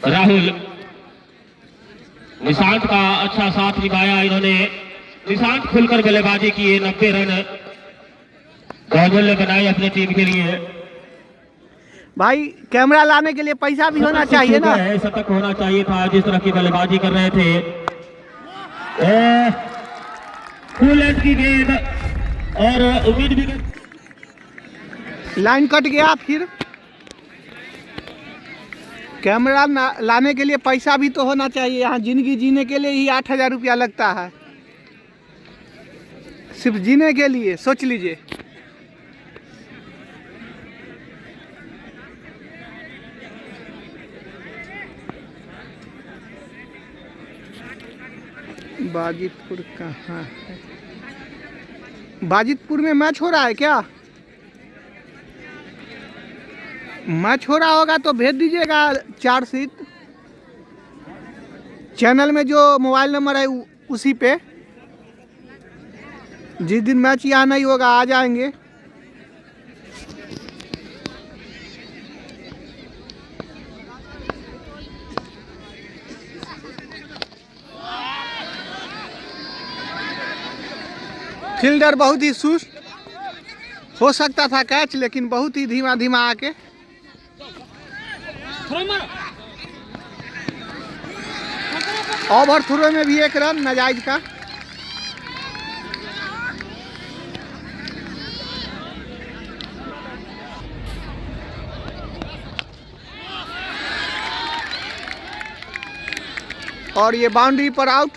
राहुल। निशांत का अच्छा साथ निभाया इन्होंने। निशांत खुलकर बल्लेबाजी किए, 90 रन गौरव ने बनाए अपनी टीम के लिए। भाई कैमरा लाने के लिए पैसा भी होना चाहिए ना। शतक होना चाहिए था जिस तरह की बल्लेबाजी कर रहे थे। फुल लेंथ की गेंद और उम्मीद भी लाइन कट गया। फिर कैमरा लाने के लिए पैसा भी तो होना चाहिए। यहाँ जिंदगी जीने के लिए ही 8000 रुपया लगता है, सिर्फ जीने के लिए। सोच लीजिए। बाजितपुर कहाँ है? बाजितपुर में मैच हो रहा है क्या? मैच हो रहा होगा तो भेज दीजिएगा चार्जशीट। चैनल में जो मोबाइल नंबर है उसी पे। जिस दिन मैच यहाँ नहीं होगा आ जाएंगे। फील्डर बहुत ही सुस्त, हो सकता था कैच, लेकिन बहुत ही धीमा धीमा आके ओवर थ्रो में भी 1 रन नाजायज का। और ये बाउंड्री पर आउट।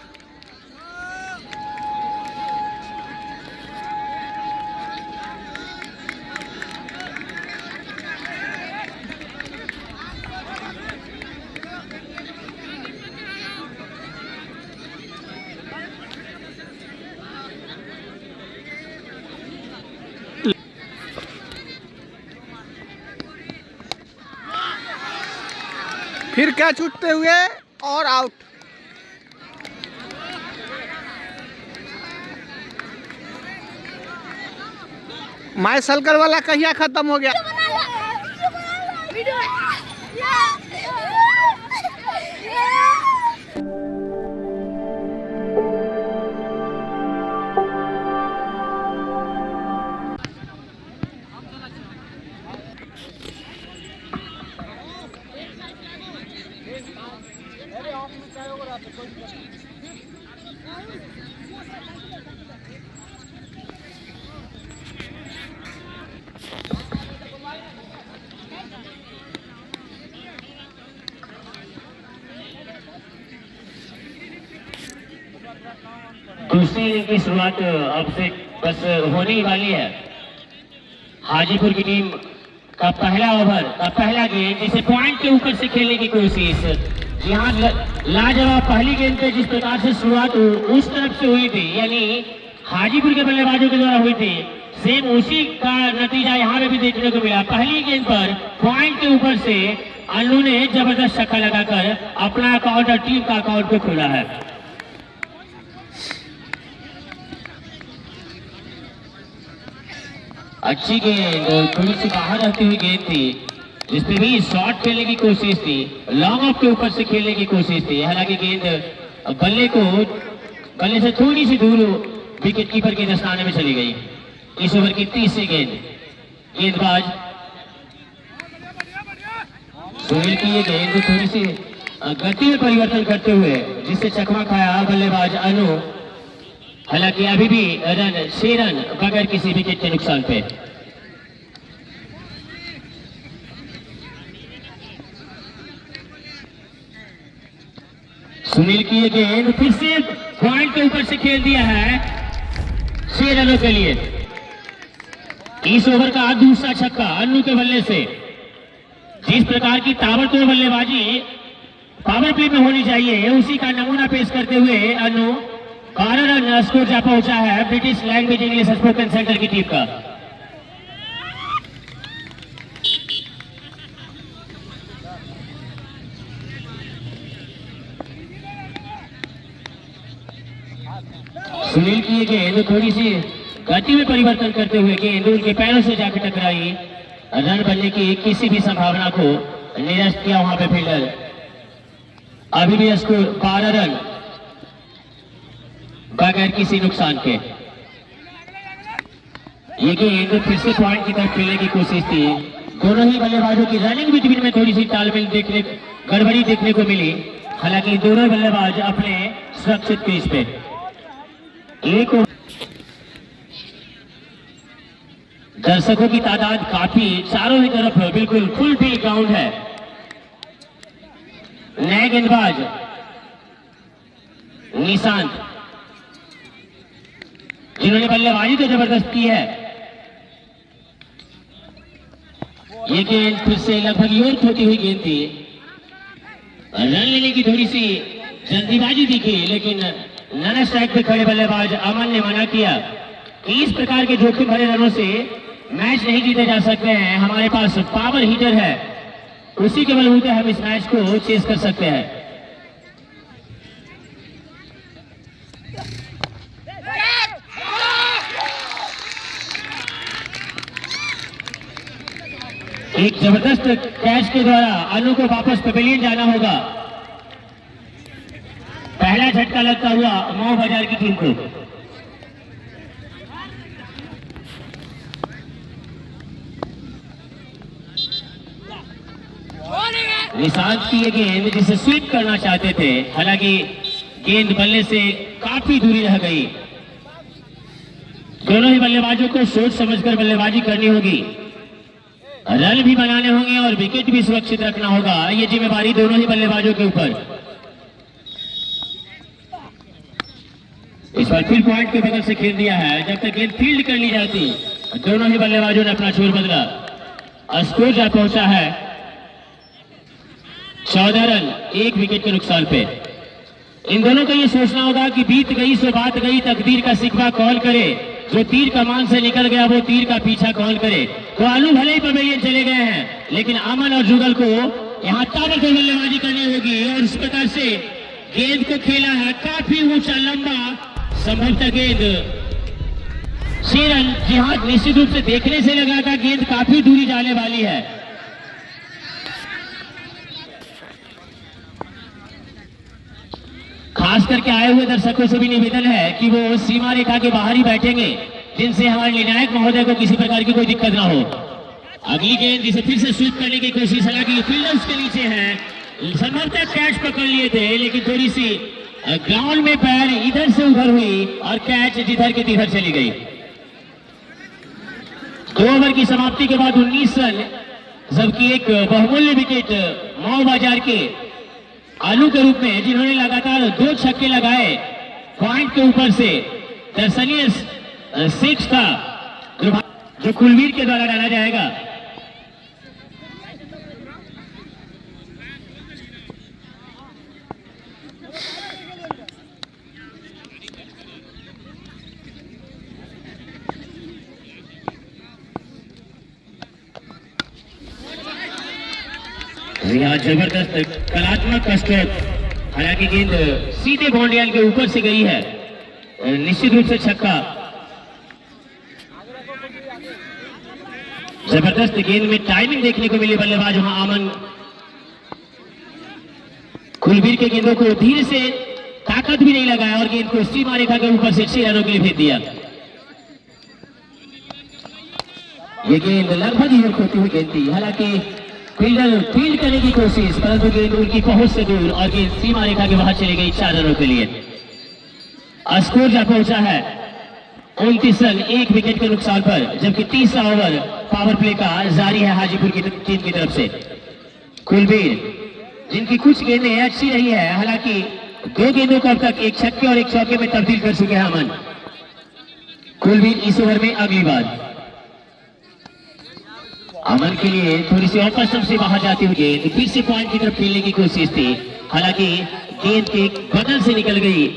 फिर कैच उठते हुए और आउट। माई सलकर वाला कहिया खत्म हो गया। दूसरी इनिंग की शुरुआत अब से बस होने ही वाली है। हाजीपुर की टीम का पहला ओवर का पहला गेंद जिसे पॉइंट के ऊपर से खेलने की कोशिश। यहाँ लाजवाब पहली गेंद पे जिस प्रकार से शुरुआत उस तरफ से हुई थी, यानी हाजीपुर के बल्लेबाजों के द्वारा हुई थी, सेम उसी का नतीजा यहाँ पे भी देखने को मिला। पहली गेंद पर पॉइंट के ऊपर से अन्नू ने जबरदस्त छक्का लगाकर अपना अकाउंट और टीम का अकाउंट को खोला है। अच्छी गेंद, थोड़ी सी बाहर रहती हुई गेंद थी, जिसपे भी शॉट खेलने की कोशिश थी, लॉन्ग ऑफ के ऊपर से खेलने की कोशिश थी। हालांकि गेंद बल्ले से थोड़ी सी दूर विकेट कीपर के दस्ताने में चली गई। इस ओवर की तीसरी गेंदबाज सुनील की ये गेंद थोड़ी सी गति में परिवर्तन करते हुए जिससे चकमा खाया बल्लेबाज अनु। हालांकि अभी भी 6 रन बगैर किसी विकेट के नुकसान पे। सुनील की ये गेंद फिर से पॉइंट के ऊपर से खेल दिया है 6 रनों के लिए। इस ओवर का दूसरा छक्का अन्नू के बल्ले से। जिस प्रकार की ताबड़तोड़ बल्लेबाजी पावर प्ले में होनी चाहिए उसी का नमूना पेश करते हुए अन्नू 12 रन स्कोर जा पहुंचा है British language English spoken centre की टीम का। सुनील की ये गेंद थोड़ी सी गति में परिवर्तन करते हुए गेंद उनके पैरों से जाकर टकराई। रन बनने की किसी भी संभावना को निरस्त किया वहां पे फील्डर। अभी भी स्कोर 12 रन बगैर किसी नुकसान के। ये गेंद फिर से पॉइंट की तरफ खेलने की कोशिश थी। दोनों ही बल्लेबाजों की रनिंग बिटवीन में थोड़ी सी तालमेल गड़बड़ी देखने को मिली। हालांकि दोनों बल्लेबाज अपने सुरक्षित क्रीज पे। एक दर्शकों की तादाद काफी चारों ही तरफ बिल्कुल फुल फिल ग्राउंड है। नए गेंदबाज निशांत जिन्होंने बल्लेबाजी तो जबरदस्त की है। ये गेंद फिर से लगभग योर होती हुई गेंद थी। रन लेने की थोड़ी सी जल्दीबाजी दिखी लेकिन नन स्ट्राइक पे खड़े बल्लेबाज अमन ने मना किया कि इस प्रकार के जोखिम भरे रनों से मैच नहीं जीते जा सकते हैं। हमारे पास पावर हीटर है, उसी के बलबूते हम इस मैच को चेस कर सकते हैं। एक जबरदस्त कैच के द्वारा अनु को वापस पवेलियन जाना होगा। पहला झटका लगता हुआ मऊ बाजार की टीम को। निशांत की ये गेंद जिसे स्वीप करना चाहते थे, हालांकि गेंद बल्ले से काफी दूरी रह गई। दोनों ही बल्लेबाजों को सोच समझकर बल्लेबाजी करनी होगी। रन भी बनाने होंगे और विकेट भी सुरक्षित रखना होगा। ये जिम्मेदारी दोनों ही बल्लेबाजों के ऊपर। इस बार फिर पॉइंट के बगल से खेल दिया है। जब तक गेंद फील्ड कर ली जाती दोनों ही बल्लेबाजों ने अपना छोर बदला। स्कोर जा पहुंचा है 14 रन 1 विकेट के नुकसान पे। इन दोनों को ये सोचना होगा कि बीत गई सो बात गई, तकदीर का सिकवा कौन करे। जो तीर कमान से निकल गया वो तीर का पीछा कौन करे। तो अनु भले ही पवेलियन चले गए हैं लेकिन अमन और जुगल को यहाँ ताबड़तोड़ बल्लेबाजी करनी होगी। और इस प्रकार से गेंद को खेला है काफी ऊंचा लंबा, संभवतः गेंद 6 रन। जी हाँ, निश्चित रूप से देखने से लगा था गेंद काफी दूरी जाने वाली है। खास करके आए हुए दर्शकों से भी निवेदन है कि वो सीमा रेखा के बाहर ही बैठेंगे, जिनसे हमारे निर्णायक महोदय को किसी प्रकार की कोई दिक्कत ना हो। अगली गेंद जिसे फिर से स्वीप करने की कोशिश, हालांकि फील्डर उसके नीचे है। संभवतः कैच पकड़ लिए थे लेकिन थोड़ी सी ग्राउंड में पैर इधर से उधर हुई और कैच जिधर के तिधर चली गई। 2 ओवर की समाप्ति के बाद 19 रन, जबकि एक बहुमूल्य विकेट मऊ बाजार के आलू के रूप में जिन्होंने लगातार 2 छक्के लगाए पॉइंट के ऊपर से। दर्शनीय 6 था जो कुलवीर के द्वारा डाला जाएगा। यहाँ जबरदस्त कलात्मक स्ट्रोक, हालांकि गेंद सीधे बाउंड्री लाइन के ऊपर से गई है, निश्चित रूप से छक्का। जबरदस्त गेंद में टाइमिंग देखने को मिली बल्लेबाज वहां अमन। कुलबीर के गेंदों को धीरे से ताकत भी नहीं लगाया और गेंद को सीमा रेखा के ऊपर से 6 रनों के लिए भेज दिया। ये गेंद लगभग ही होती हुई गेंद थी, हालांकि फील्डर फील्ड करने की कोशिश, परंतु गेंद उनकी पहुंच से दूर और गेंद सीमा रेखा के बाहर चली गई 4 रनों के लिए। स्कोर जा पहुंचा है 29 रन 1 विकेट के नुकसान पर, जबकि 30वां ओवर पावर प्ले का जारी है हाजीपुर की टीम की तरफ से। कुलबीर जिनकी कुछ गेंदें अच्छी रही है, हालांकि 2 गेंदों को अब तक एक छक्के और एक चौके में तब्दील कर चुके हैं अमन। कुलबीर इस ओवर में अगली बार अमन के लिए थोड़ी सी ऑफ स्टंप से बाहर जाती हुई गेंद फिर से पॉइंट की तरफ खेलने की कोशिश थी, हालांकि गेंद के बगल से निकल गई,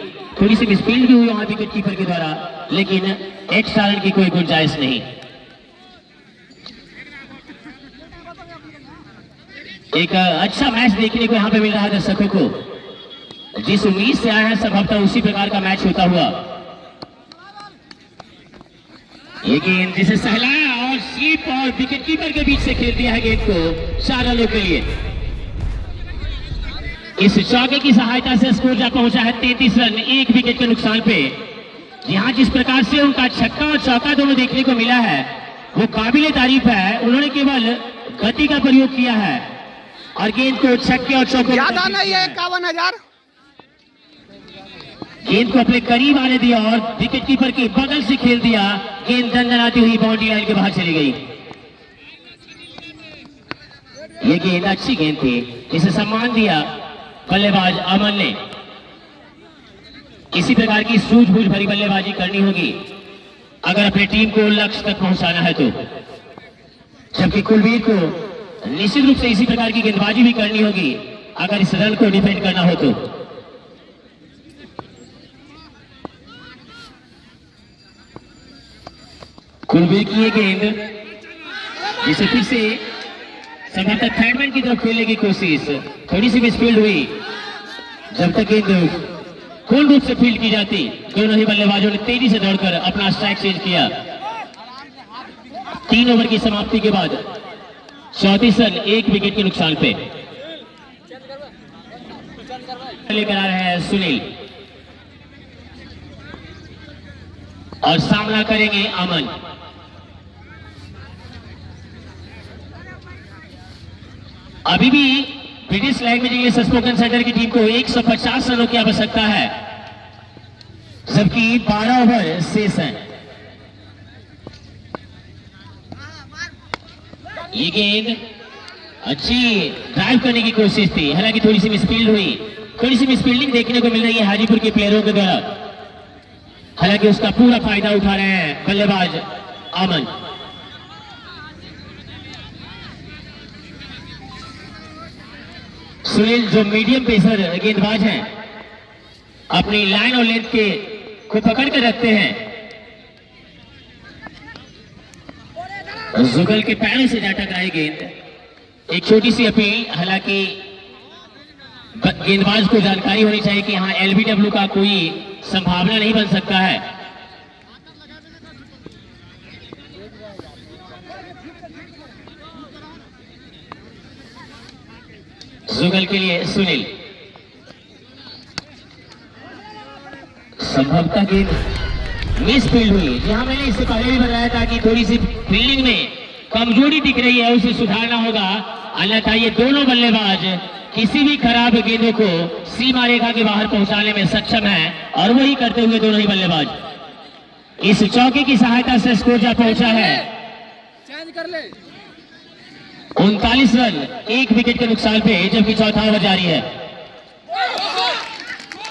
थोड़ी सी मिसफील्ड भी हुई वहां विकेट कीपर के द्वारा, लेकिन एक्स्ट्रा रन की कोई गुंजाइश नहीं। एक अच्छा मैच देखने को यहाँ पे मिल रहा है दर्शकों को, जिस उम्मीद से आया है संभवतः उसी प्रकार का मैच होता हुआ। ये गेंद जिसे सहलाया और स्वीप और विकेट कीपर के बीच से खेल दिया है गेंद को 4 रनों के लिए। इस चौके की सहायता से स्कोर जा पहुंचा है 33 रन 1 विकेट के नुकसान पे। यहां जिस प्रकार से उनका छक्का और चौका दोनों देखने को मिला है वो काबिले तारीफ है। उन्होंने केवल गति का प्रयोग किया है और गेंद को छक्के और चौके ज्यादा नहीं है 51,000। गेंद को अपने करीब आने दिया और विकेट कीपर के बगल से खेल दिया, गेंद दंडनाती हुई बाउंड्री लाइन के बाहर चली गई। ये गेंद अच्छी गेंद थी, इसे सम्मान दिया बल्लेबाज अमन ने। इसी प्रकार की सूझबूझ भरी बल्लेबाजी करनी होगी अगर अपनी टीम को लक्ष्य तक पहुंचाना है तो, जबकि कुलबीर को निश्चित रूप से इसी प्रकार की गेंदबाजी भी करनी होगी अगर इस रन को डिफेंड करना हो तो। कुलबीर की ये गेंद जिसे फिर से संभवतः थर्डमैन की तरफ खेलने की कोशिश, थोड़ी सी मिसफील्ड हुई। जब तक गेंद पूर्ण रूप से फील्ड की जाती, दोनों ही बल्लेबाजों ने तेजी से दौड़कर अपना स्ट्राइक चेंज किया। 3 ओवर की समाप्ति के बाद 34 रन 1 विकेट के नुकसान पे लेकर आ रहे हैं सुनील और सामना करेंगे अमन। अभी भी ब्रिटिश फ्लैग में स्पोकन सेंटर की टीम को 150 रनों की आवश्यकता है, जबकि 12 ओवर शेष हैं। ये गेंद अच्छी ड्राइव करने की कोशिश थी, हालांकि थोड़ी सी मिसफील्ड हुई, थोड़ी सी मिसफील्डिंग देखने को मिल रही है हाजीपुर के प्लेयरों के द्वारा, हालांकि उसका पूरा फायदा उठा रहे हैं बल्लेबाज अमन। सुनील जो मीडियम पेसर गेंदबाज हैं, अपनी लाइन और लेंथ के को पकड़ कर रखते हैं। जुगल के पैरों से जा टकराई गेंद। एक छोटी सी अपील, हालांकि गेंदबाज को जानकारी होनी चाहिए कि यहाँ एलबीडब्ल्यू का कोई संभावना नहीं बन सकता है। जुगल के लिए सुनील, संभवतः गेंद मिस फील्ड हुई। जहां मैंने इससे पहले भी बताया था कि थोड़ी सी फील्डिंग में कमजोरी दिख रही है, उसे सुधारना होगा, अन्यथा ये दोनों बल्लेबाज किसी भी खराब गेंदों को सीमा रेखा के बाहर पहुंचाने में सक्षम है, और वही करते हुए दोनों ही बल्लेबाज। इस चौके की सहायता से स्कोर जा पहुंचा है 39 रन 1 विकेट के नुकसान पे, जबकि चौथा ओवर जारी है।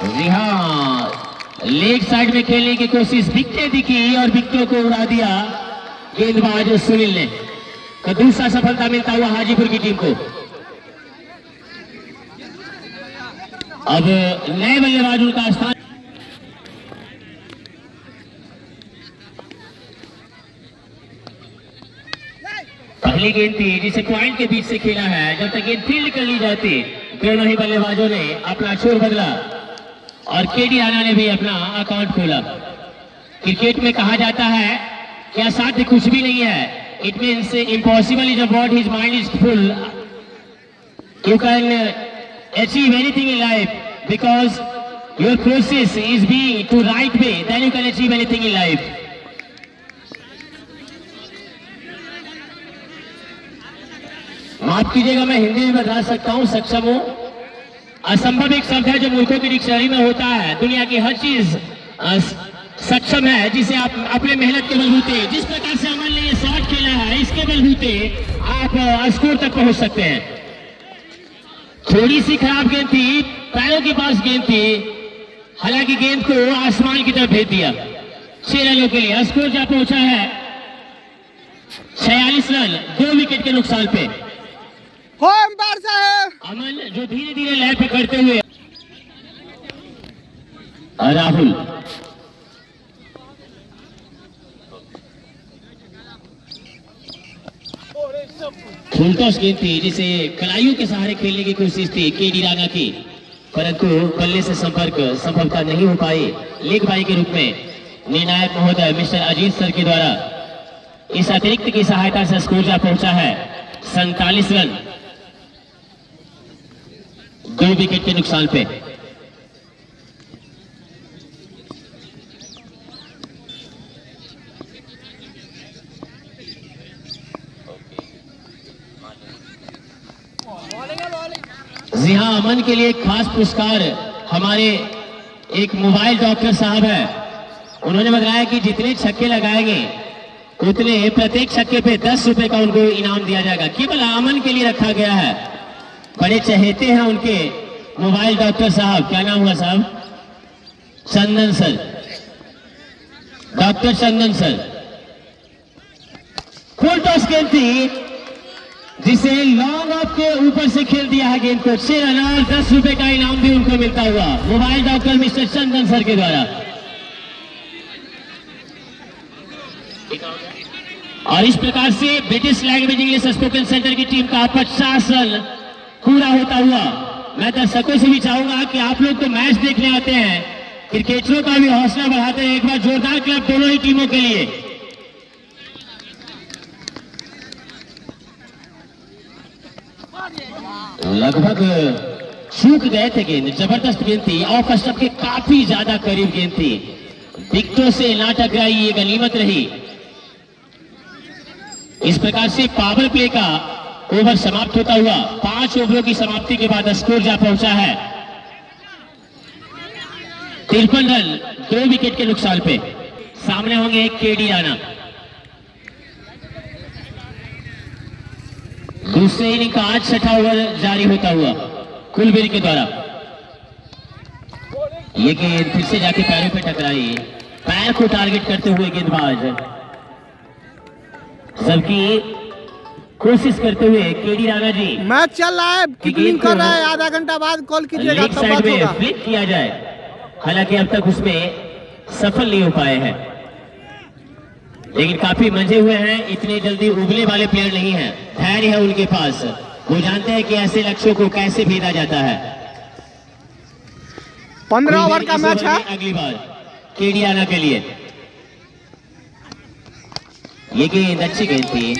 जी हाँ, लेग साइड में खेलने की कोशिश दिखते दिखी और विकेटों को उड़ा दिया गेंदबाज सुनील ने। तो दूसरा सफलता मिलता हुआ हाजीपुर की टीम को। अब नए बल्लेबाज उनका स्थान पहली गेंद थी जिसे पॉइंट के बीच से खेला है। जब तक गेंद फील्ड कर ली जाती दोनों ही बल्लेबाजों ने अपना छोर बदला और केडी राणा ने भी अपना अकाउंट खोला। क्रिकेट में कहा जाता है कि असाध्य कुछ भी नहीं है। It means impossible is what his mind is full. You can achieve anything in life because your process is being to right way, then you can achieve anything in life. माफ कीजिएगा, मैं हिंदी में बता सकता हूं, सक्षम हूं। असंभव एक शब्द है जो मुल्कों की डिक्शनरी में होता है। दुनिया की हर चीज सक्षम है जिसे आप अपने मेहनत के बलबूते, जिस प्रकार से अमन ने ये शॉट खेला है, इसके बलबूते आप स्कोर तक पहुंच सकते हैं। थोड़ी सी खराब गेंद थी, पैरों के पास गेंद थी, हालांकि गेंद को आसमान की तरफ भेज दिया। 6 रनों के लिए स्कोर जा पहुंचा है 46 रन, 2 विकेट के नुकसान पे। हो अंपायर साहब, अमन जो धीरे धीरे लय पकड़ते हुए, राहुल फुल टॉस गेंद थी जिसे कलाइयों के सहारे खेलने की कोशिश थी केडी राणा की, परंतु बल्ले से संपर्क संभवतः नहीं हो पाई। लेग बाई के रूप में निर्णायक महोदय मिस्टर अजीत सर के द्वारा इस अतिरिक्त की सहायता से स्कोर जा पहुंचा है 47 रन, 2 विकेट के नुकसान पे। जी हाँ, अमन के लिए एक खास पुरस्कार हमारे एक मोबाइल डॉक्टर साहब है। उन्होंने बताया कि जितने छक्के लगाएंगे उतने प्रत्येक छक्के पे 10 रुपए का उनको इनाम दिया जाएगा। केवल अमन के लिए रखा गया है। बड़े चहेते हैं उनके मोबाइल डॉक्टर साहब। क्या नाम हुआ साहब? चंदन सर, डॉक्टर चंदन सर। फुल टॉस गेंद थी जिसे लॉन्ग ऑफ के ऊपर से खेल दिया है गेंद को। 6 रन और 10 रुपए का इनाम भी उनको मिलता हुआ मोबाइल डॉक्टर मिस्टर चंदन सर के द्वारा। और इस प्रकार से British language English spoken centre की टीम का 50 रन पूरा होता हुआ। मैं दर्शकों से भी चाहूंगा कि आप लोग तो मैच देखने आते हैं, क्रिकेटरों का भी हौसला बढ़ाते हैं। एक बार जोरदार क्लब दोनों ही टीमों के लिए। लगभग चूक गए थे गेंद, जबरदस्त गेंद थी। ऑफ स्टंप के काफी ज्यादा करीब गेंद थी, विकेटों से ना टकराई, ये गनीमत रही। इस प्रकार से पावर प्ले का ओवर समाप्त होता हुआ 5 ओवरों की समाप्ति के बाद स्कोर जा पहुंचा है 53 रन, 2 विकेट के नुकसान पे। सामने होंगे केडी राणा। दूसरे इनिंग का आज 6ठा ओवर जारी होता हुआ कुलबीर के द्वारा। ये गेंद फिर से जाके पैरों पे टकराई, पैर को टारगेट करते हुए गेंदबाज, जबकि कोशिश करते हुए केडी राणा जी। मैच चल रहा है, कीपिंग कर रहा है। आधा घंटा बाद कॉल कीजिएगा तब बात होगा। फ्लिक किया जाए, हालांकि अब तक उसमें सफल नहीं हो पाए हैं, लेकिन काफी मंझे हुए हैं। इतने जल्दी उबले वाले प्लेयर नहीं हैं, धैर्य है उनके पास। वो जानते हैं कि ऐसे लक्ष्यों को कैसे भेजा जाता है। 15 ओवर का मैच है। अगली बार केडी राणा के लिए ये गेंद अच्छी गेंद थी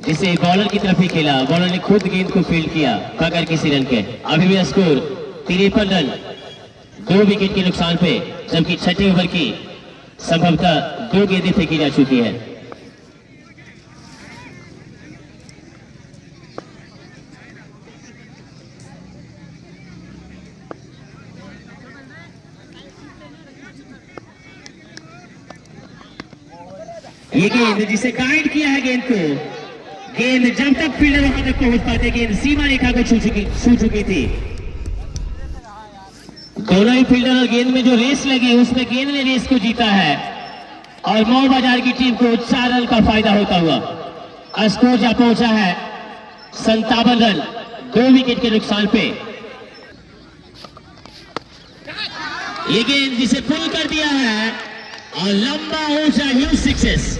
जिसे बॉलर की तरफ ही खेला। बॉलर ने खुद गेंद को फील्ड किया बगैर किसी रन के। अभी भी स्कोर 53 रन, 2 विकेट के नुकसान पे, जबकि 6ठे ओवर की संभवतः 2 गेंदें फेंकी जा चुकी है। ये गेंद जिसे गाइड किया है गेंद को, गेंद जब तक फील्डर वहां तक पहुंच पाते, गेंद सीमा रेखा को छू चुकी थी। दोनों ही फील्डर और गेंद में जो रेस लगी उसमें गेंद ने रेस को जीता है और मऊ बाजार की टीम को 4 रन का फायदा होता हुआ स्कोर जा पहुंचा है 57 रन, 2 विकेट के नुकसान पे। ये गेंद जिसे पुल कर दिया है और लंबा ऊंचा ह्यूज सिक्सेस।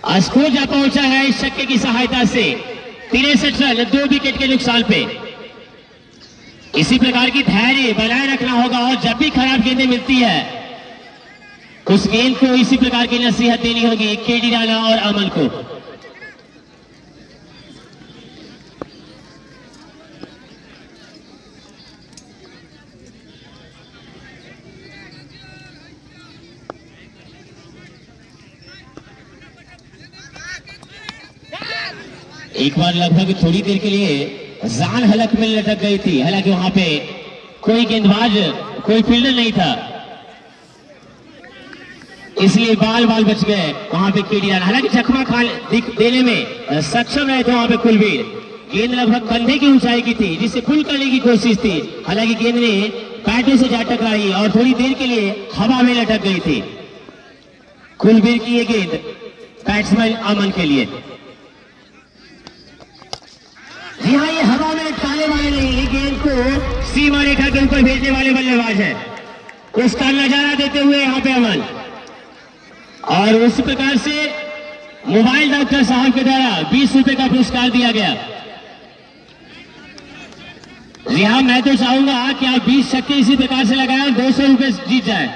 स्कोर जा पहुंचा है इस छक्के की सहायता से 63 रन 2 विकेट के नुकसान पे। इसी प्रकार की धैर्य बनाए रखना होगा और जब भी खराब गेंदें मिलती है उस गेंद को इसी प्रकार की नसीहत देनी होगी केडी राणा और अमन को। एक बार लगभग थोड़ी देर के लिए जान हलक में लटक गई थी, हालांकि वहां पे कोई गेंदबाज कोई फील्डर नहीं था, इसलिए बाल बाल बच गए वहां पे केडी राणा। हालांकि चकमा देने में सक्षम रहे थे वहां पे कुलवीर। गेंद लगभग कंधे की ऊंचाई की थी जिसे पुल करने की कोशिश थी, हालांकि गेंद ने पैटों से जा टकराई और थोड़ी देर के लिए हवा में लटक गई थी। कुलवीर की ये गेंद बैट्समैन अमन के लिए। जी हाँ, ये हवा में लटकाने वाले नहीं, ये गेंद को सीमा रेखा के ऊपर भेजने वाले बल्लेबाज है। उसका नजारा देते हुए यहाँ पे अमन, और उस प्रकार से मोबाइल डॉक्टर साहब के द्वारा 20 रुपए का पुरस्कार दिया गया। जी हाँ, मैं तो चाहूंगा कि आप 20 छक्के इसी प्रकार से लगाएं, 200 रुपए जीत जाए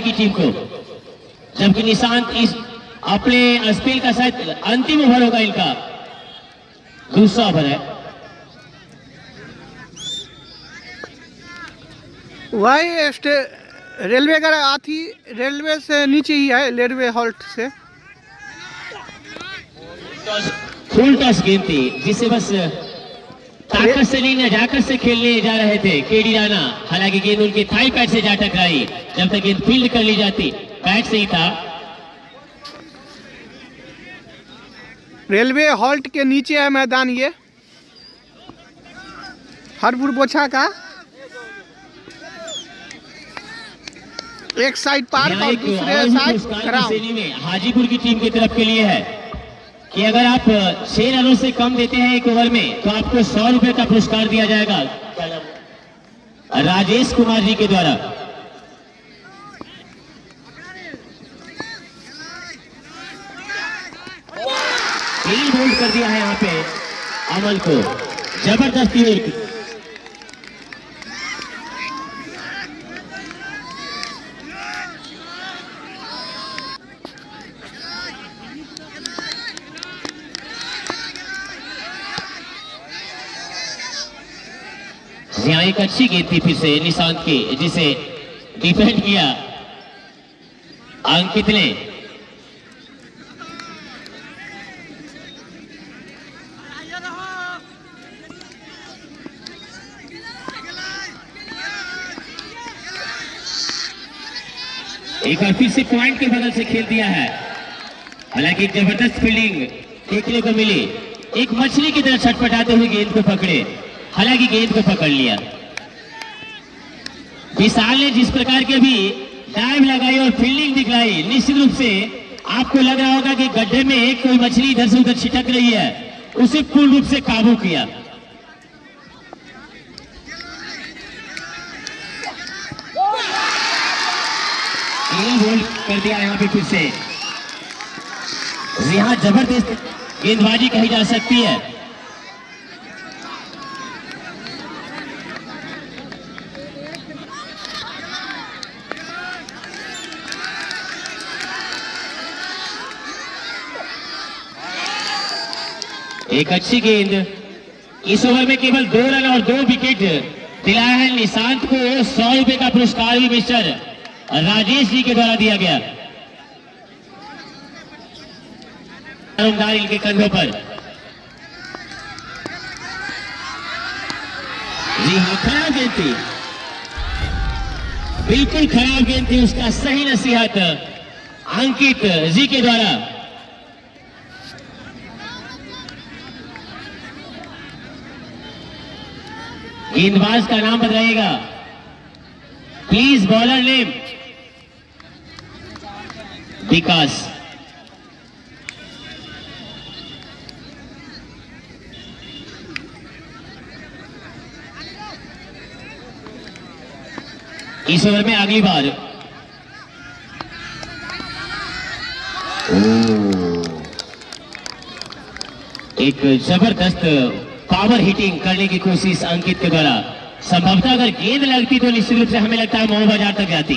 की टीम को। जबकि निशांत इस अपने स्पेल का शायद अंतिम ओवर होगा, इनका दूसरा ओवर है। वही रेलवे का आती, रेलवे से नीचे ही है, रेलवे हॉल्ट से। फुल टॉस गेंद थी जिसे बस ताकत से नहीं नजाकत से खेलने जा रहे थे केडी राणा। हालांकि गेंद उनके थाई पैड से जा टकराई, जब तक गेंद फील्ड कर ली जाती पैड से ही था। रेलवे हॉल्ट के नीचे है मैदान, ये हरपुर बोछा का एक साइड पार्क और दूसरे साइड ग्राउंड में हाजीपुर की टीम की तरफ के लिए है कि अगर आप 6 रनों से कम देते हैं एक ओवर में तो आपको 100 रुपए का पुरस्कार दिया जाएगा राजेश कुमार जी के द्वारा। फील्ड होल्ड कर दिया है यहाँ पे अमन को, जबरदस्ती एक यहाँ एक अच्छी गेंद थी फिर से निशांत की, जिसे डिफेंड किया अंकित ने। एक बार फिर से पॉइंट के बगल से खेल दिया है, हालांकि एक जबरदस्त फील्डिंग देखने को मिली। एक मछली की तरह छटपटाते हुए गेंद को पकड़े, हालांकि गेंद को पकड़ लिया। विशाल ने जिस प्रकार के भी डाइव लगाई और फील्डिंग दिखलाई, निश्चित रूप से आपको लग रहा होगा कि गड्ढे में कोई मछली इधर से उधर छिटक रही है, उसे पूर्ण रूप से काबू किया। होल्ड कर दिया यहाँ पे फिर से। यहाँ जबरदस्त गेंदबाजी कही जा सकती है। एक अच्छी गेंद, इस ओवर में केवल 2 रन और 2 विकेट दिलाया है निशांत को। 100 रुपए का पुरस्कार भी मिस्टर राजेश जी के द्वारा दिया गया। इनके कंधों पर। जी हाँ, खराब गेंद थी, बिल्कुल खराब गेंद थी। उसका सही नसीहत अंकित जी के द्वारा। गेंदबाज का नाम बताइएगा प्लीज। बॉलर नेम विकास। इस ओवर में अगली बार एक जबरदस्त पावर हिटिंग करने की कोशिश अंकित के द्वारा। संभवतः अगर गेंद लगती तो निश्चित रूप से हमें लगता है मऊ बाजार तक जाती।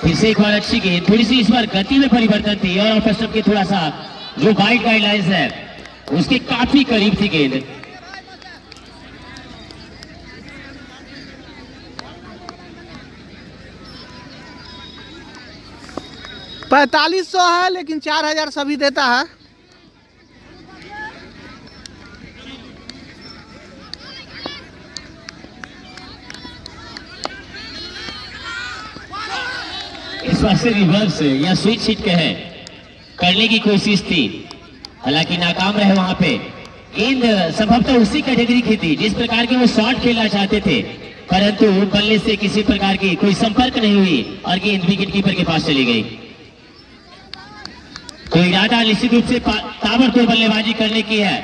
फिर से एक बार अच्छी गेंद, थोड़ी सी इस बार गति में परिवर्तन थी और ऑफ स्टंप के थोड़ा सा जो वाइड गाइडलाइंस है उसके काफी करीब थी गेंद। $4500 है लेकिन 4000 सभी देता है। इस बार से रिवर्स या स्विच हिट कहे करने की कोशिश थी, हालांकि नाकाम रहे वहां पे। गेंद संभवतः उसी कैटेगरी की थी जिस प्रकार के वो शॉट खेलना चाहते थे, परंतु बल्ले से किसी प्रकार की कोई संपर्क नहीं हुई और गेंद विकेट कीपर के पास चली गई। तो इरादा निश्चित रूप से ताबड़तोड़ बल्लेबाजी करने की है,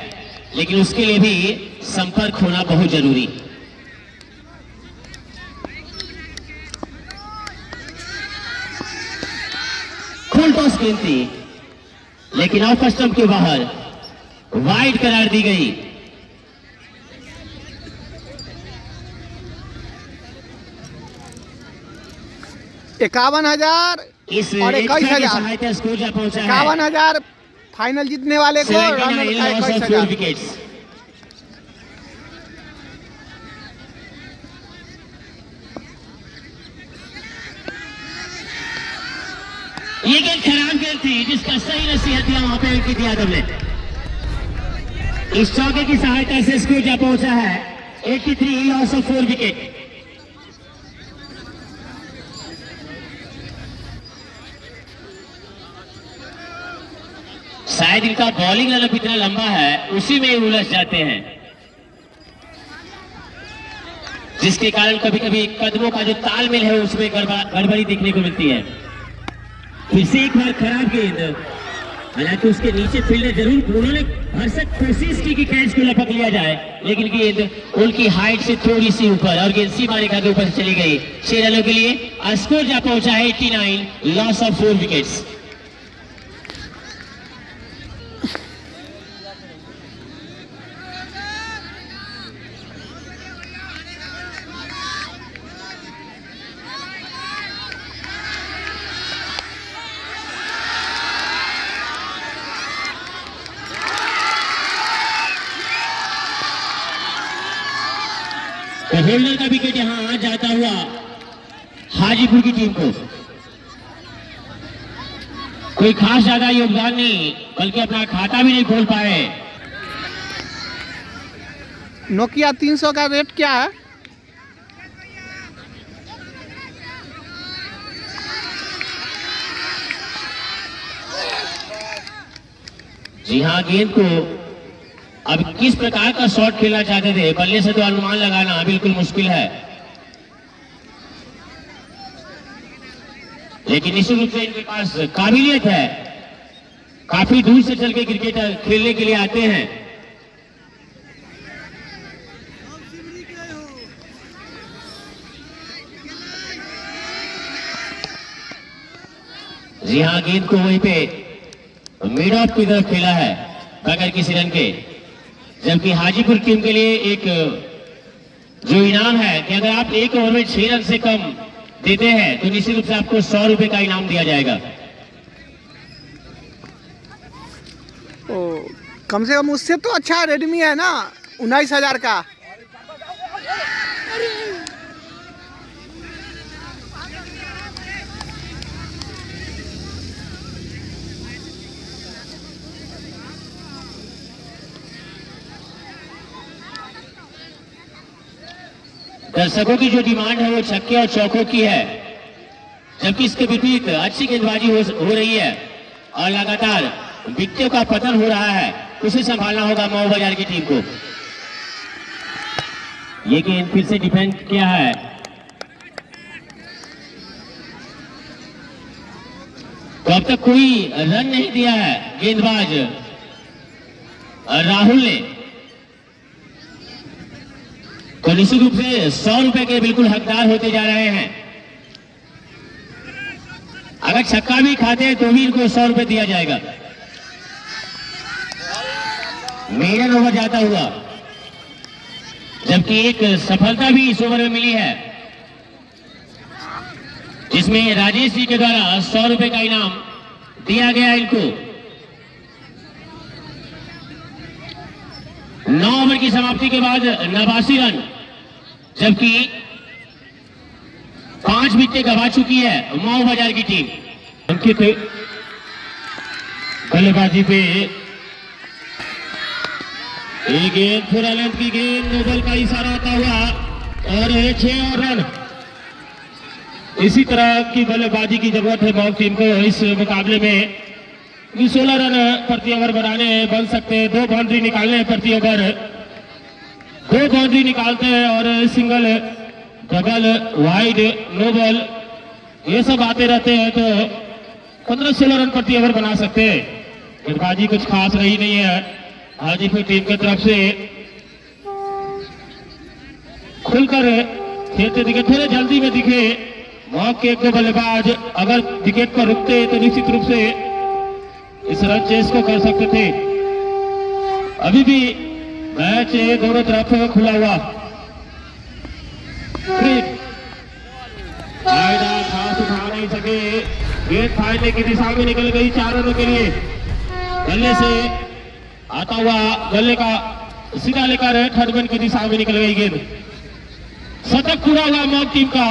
लेकिन उसके लिए भी संपर्क होना बहुत जरूरी। फुल टॉस गेंद थी लेकिन ऑफ स्टंप के बाहर वाइड करार दी गई। $51,000 इस और 21,000। सहायता स्कोर जा पहुंचा है 51,000 फाइनल जीतने वाले को, रन 21,000। विकेट्स। ये गेंद खराब गेंद थी जिसका सही नसीहत दिया वहां पे अंकित यादव ने। इस चौके की सहायता से स्कोर जा पहुंचा है 83, लॉस ऑफ 4 विकेट। शायद इनका बॉलिंग लाइनअप इतना लंबा है उसी में उलझ जाते हैं, जिसके कारण कभी कभी कदमों का जो तालमेल है उसमें गड़बड़ी देखने को मिलती है। फिर से एक बार खराब गेंद, हालांकि उसके नीचे फील्डर जरूर उन्होंने भरसक कोशिश की कि कैच को लपक लिया जाए, लेकिन गेंद उनकी हाइट से थोड़ी सी ऊपर और गेंद सीमा रेखा के ऊपर चली गई। 6 रनों के लिए स्कोर जा पहुंचा है 89, लॉस ऑफ 4 विकेट्स। होल्डर का विकेट यहां जाता हुआ हाजीपुर की टीम को। कोई खास ज्यादा योगदान नहीं, बल्कि अपना खाता भी नहीं खोल पाए। नोकिया 300 का रेट क्या है? जी हाँ, गेंद को अब किस प्रकार का शॉट खेलना चाहते थे, बल्ले से तो अनुमान लगाना बिल्कुल मुश्किल है, लेकिन निश्चित रूप से इनके पास काबिलियत है। काफी दूर से चल के क्रिकेटर खेलने के लिए आते हैं। जी हाँ, गेंद को वहीं पे मिड ऑफ की तरफ खेला है बगैर किसी रन के, जबकि हाजीपुर टीम के लिए एक जो इनाम है कि अगर आप एक ओवर में 6 रन से कम देते हैं तो निश्चित रूप से आपको 100 रुपए का इनाम दिया जाएगा। कम से कम उससे तो अच्छा रेडमी है ना, 19,000 का। दर्शकों की जो डिमांड है वो छक्के और चौकों की है, जबकि इसके विपरीत अच्छी गेंदबाजी हो रही है और लगातार विकेटों का पतन हो रहा है। उसे संभालना होगा मऊ बाजार की टीम को। ये गेंद फिर से डिफेंड किया है, तो अब तक कोई रन नहीं दिया है गेंदबाज राहुल ने तो निश्चित रूप से 100 रुपए के बिल्कुल हकदार होते जा रहे हैं। अगर छक्का भी खाते हैं तो भी इनको 100 रुपए दिया जाएगा। मेडन ओवर जाता हुआ, जबकि एक सफलता भी इस ओवर में मिली है, जिसमें राजेश जी के द्वारा 100 रुपए का इनाम दिया गया इनको। 9 ओवर की समाप्ति के बाद 89 रन, जबकि 5 विकेट गंवा चुकी है मऊ बाजार की टीम। अंकित बल्लेबाजी पे एक गेंद पूरा लेंथ की गेंद, नोबल का इशारा आता हुआ और 6 और रन। इसी तरह की बल्लेबाजी की जरूरत है मऊ टीम को इस मुकाबले में। 16 रन प्रति ओवर बनाने बन सकते हैं, 2 बाउंड्री निकालने प्रति ओवर, 2 बाउंड्री निकालते हैं और single, double, wide, no ball, ये सब आते रहते हैं तो 15-16 रन प्रति ओवर बना सकते हैं। गेंदबाजी कुछ खास रही नहीं है हाजीपुर टीम की तरफ से। खुलकर खेलते दिखे, थोड़े जल्दी में दिखे मौके के 2 बल्लेबाज, अगर विकेट पर रुकते तो निश्चित रूप से इस रन चेस को कर सकते थे। अभी भी मैच दोनों तरफ खुला हुआ। फायदा खास उठा नहीं सके, गेंद फायदे की दिशा में निकल गई 4 रनों के लिए। गले से आता हुआ, गले का सीधा लेकर थर्ड मैन की दिशा में निकल गई गेंद। शतक पूरा हुआ मॉक टीम का।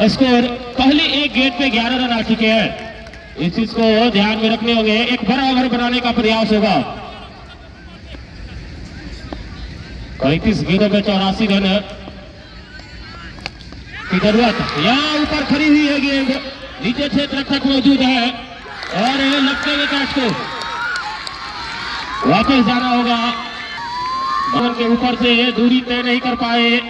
स्कोर पहले एक गेंद पे 11 रन आ चुके हैं। इस चीज को ध्यान में रखने होंगे, एक बड़ा ओवर बनाने का प्रयास होगा। 35 गेंदों में 84 रन की जरूरत। यहाँ ऊपर खड़ी हुई है गेंद, नीचे क्षेत्र रक्षक मौजूद है और लगते हुए कैच को वापस जाना होगा। बॉल के ऊपर से दूरी तय नहीं कर पाए।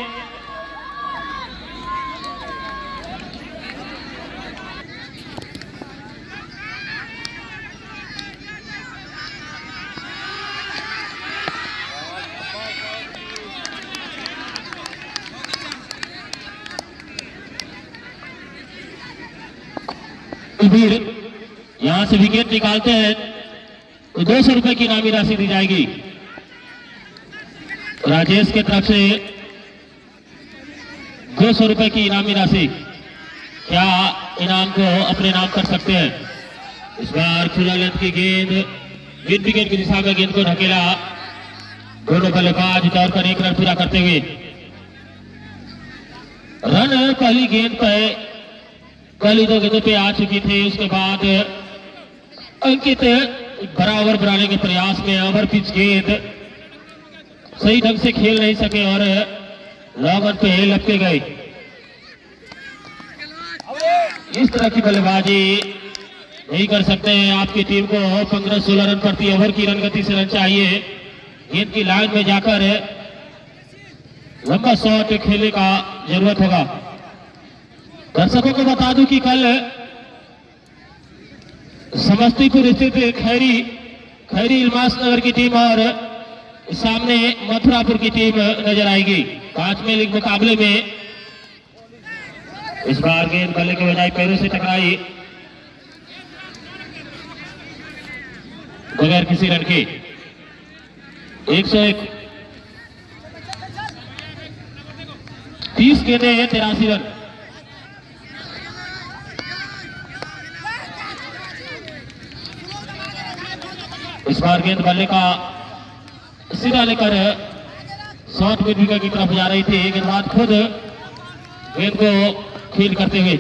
यहां से विकेट निकालते हैं तो 200 रुपए की इनामी राशि दी जाएगी। राजेश के तरफ से 200 रुपए की इनामी राशि। क्या इनाम को अपने नाम कर सकते हैं? इस बार खुला लेंथ की गेंद, मिड विकेट की दिशा में गेंद को ढकेला। दोनों बल्लेबाज दौड़ कर 1 रन पूरा करते हुए। रन पहली गेंद पर पहली 2 गेंदों पे आ चुकी थी। उसके बाद अंकित बड़ा ओवर बनाने के प्रयास में ओवर पिच गेंद सही ढंग से खेल नहीं सके और लॉन्ग रन पे लपके गए। इस तरह की बल्लेबाजी नहीं कर सकते हैं। आपकी टीम को 15-16 रन प्रति ओवर की रन गति से रन चाहिए। गेंद की लाइन में जाकर लंबा शॉट खेलने का जरूरत होगा। दर्शकों को बता दूं कि कल समस्तीपुर स्थित खैरी इल्मास नगर की टीम और सामने मथुरापुर की टीम नजर आएगी 5वें लीग मुकाबले में। इस बार गेंद बल्ले के बजाय पैरों से टकराई बगैर किसी रन के। 101 30 गेंदें 83 रन। इस बार गेंद बल्ले का सीधा लेकर शॉर्ट मिड विकेट की तरफ जा रही थी। गेंदबाज खुद गेंद को फील्ड करते हुए।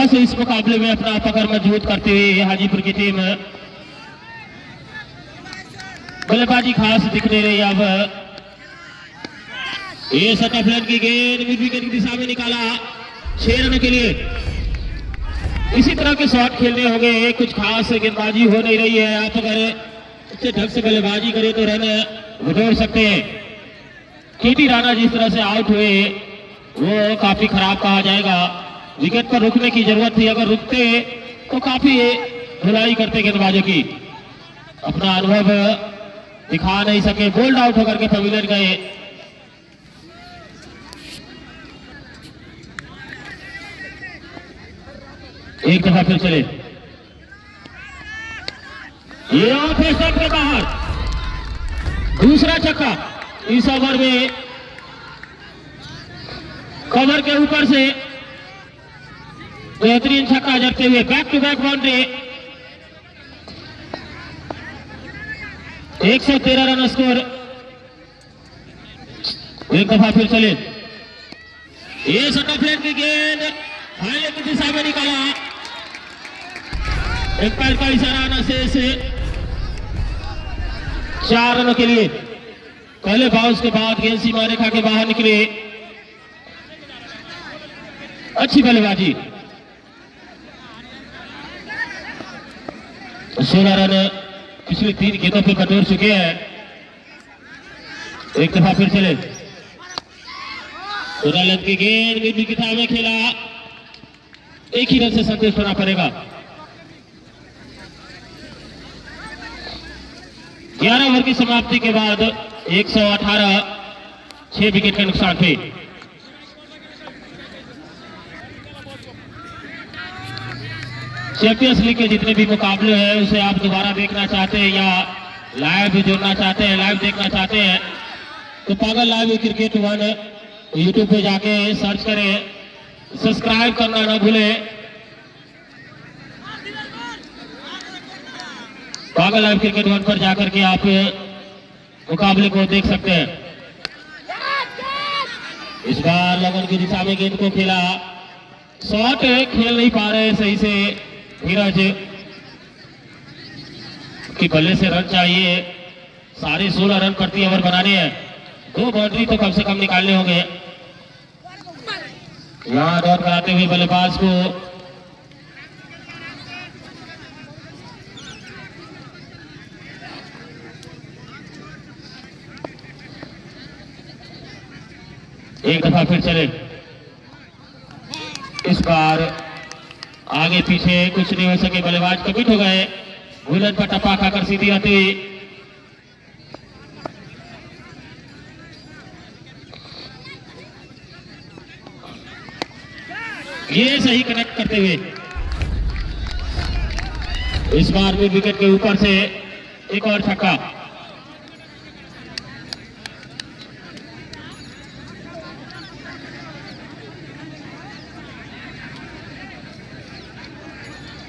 से इस मुकाबले में अपना पकड़ मजबूत करते हुए हाजीपुर की टीम बल्लेबाजी खास दिख नहीं रही। अब ये शटअप लाइन की गेंद मिड विकेट की दिशा में निकाला 6 रनों के लिए। इसी तरह के शॉट खेलने होंगे, कुछ खास गेंदबाजी हो नहीं रही है। आप अगर अच्छे ढंग से बल्लेबाजी करें तो रन बिटोर सकते हैं। केटी राणा जिस तरह से आउट हुए वो काफी खराब कहा जाएगा। विकेट पर रुकने की जरूरत थी, अगर रुकते तो काफी धुलाई करते गेंदबाजों की। अपना अनुभव दिखा नहीं सके, बोल्ड आउट होकर के पवेलियन गए। एक दफा फिर चले, ये ऑफ स्टंप के बाहर, दूसरा छक्का इस ओवर में। कवर के ऊपर से बेहतरीन छक्का जड़ते हुए back to back boundary. 113 run score. एक दफा फिर चले, ये सट्टा फ्लैट की गेंद हाईवे की दिशा में निकाला। एक पैर का इशारा आना से 4 रनों के लिए। पहले बाउंस के बाद गेंद सीमा रेखा के बाहर निकले। अच्छी बल्लेबाजी। 16 रन पिछले 3 गेंदों पे बटोर चुके हैं। एक दफा फिर चले, रन की गेंद मिड विकेट में खेला। एक ही रन से संतुष्ट होना पड़ेगा। 11 ओवर की समाप्ति के बाद 118, 6 विकेट के नुकसान थे। चैंपियंस लीग के जितने भी मुकाबले हैं उसे आप दोबारा देखना चाहते हैं या लाइव जोड़ना चाहते हैं, लाइव देखना चाहते हैं तो पागल लाइव क्रिकेट 1 यूट्यूब पे जाके सर्च करें। सब्सक्राइब करना ना भूलें। पागल लाइव क्रिकेट 1 पर जाकर के आप मुकाबले को देख सकते हैं। इस बार लगन की दिशा में गेंद को खेला। शॉट खेल नहीं पा रहे सही से धीरज की बल्ले से रन चाहिए। सारे 16 रन प्रति ओवर बनाने हैं। 2 बाउंड्री तो कम से कम निकालने होंगे। यहां दौड़ कराते हुए बल्लेबाज को एक दफा फिर चले। इस बार आगे पीछे कुछ नहीं हो सके, बल्लेबाज कमिट हो गए। बुलेट पर टप्पा खाकर सीधी आती। ये सही कनेक्ट करते हुए इस बार भी विकेट के ऊपर से एक और छक्का।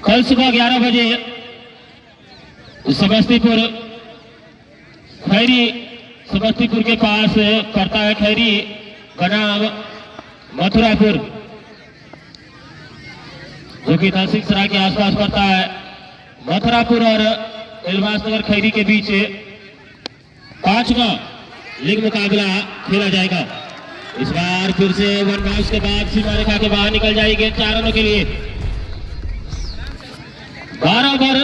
कल सुबह 11 बजे समस्तीपुर खैरी, समस्तीपुर के पास पड़ता है खैरी बनाम मथुरापुर, जो कि तहसील सराय के आसपास पड़ता है। मथुरापुर और इलवासनगर खैरी के बीच 5वां लीग मुकाबला खेला जाएगा। इस बार फिर से 1 बाउंस के बाद सीमा रेखा के बाहर निकल जाएगी। 4 रनों के लिए 12 ओवर।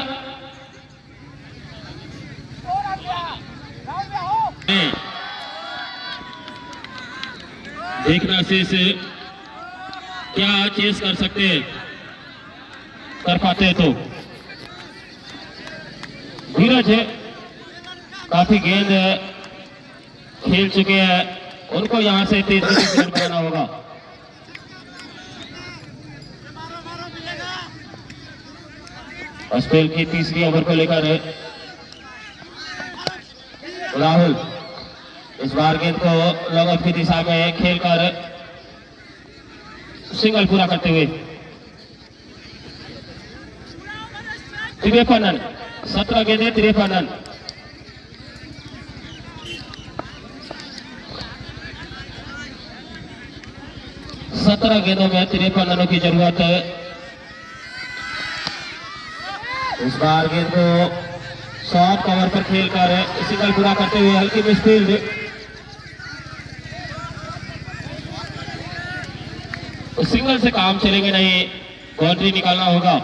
देखना शेष क्या चेस कर सकते हैं, कर पाते हैं तो। धीरज काफी गेंद खेल चुके हैं, उनको यहां से 33 रन बनाना होगा। स्पेल की तीसरी ओवर को लेकर राहुल इस बार गेंद को लॉन्ग ऑफ की दिशा में खेलकर सिंगल पूरा करते हुए 53 रन, 17 गेंदें 53 रन। सत्रह गेंदों में 53 रनों की जरूरत है। इस बार गेंद को शॉर्ट कवर पर खेलकर सिंगल पूरा करते हुए हल्की मिसफील्ड। सिंगल से काम चलेंगे नहीं, बाउंड्री निकालना होगा।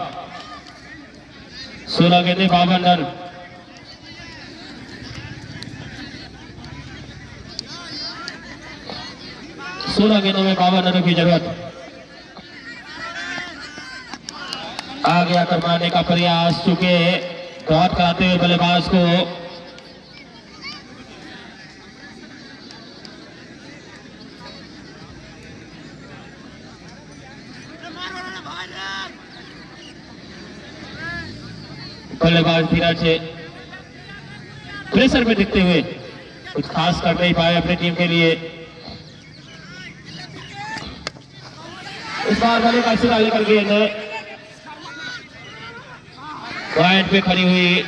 16 गेंदे 52 रन। सोलह गेंदों में 52 रनों की जरूरत। आगे आकर मारने का प्रयास, चुके डॉट कराते हुए बल्लेबाज को बल्लेबाज धीरज प्रेशर में दिखते हुए कुछ खास कर नहीं पाए अपनी टीम के लिए। इस बार बल्लेबाज से लेकर गेंद पॉइंट पे खड़ी हुई।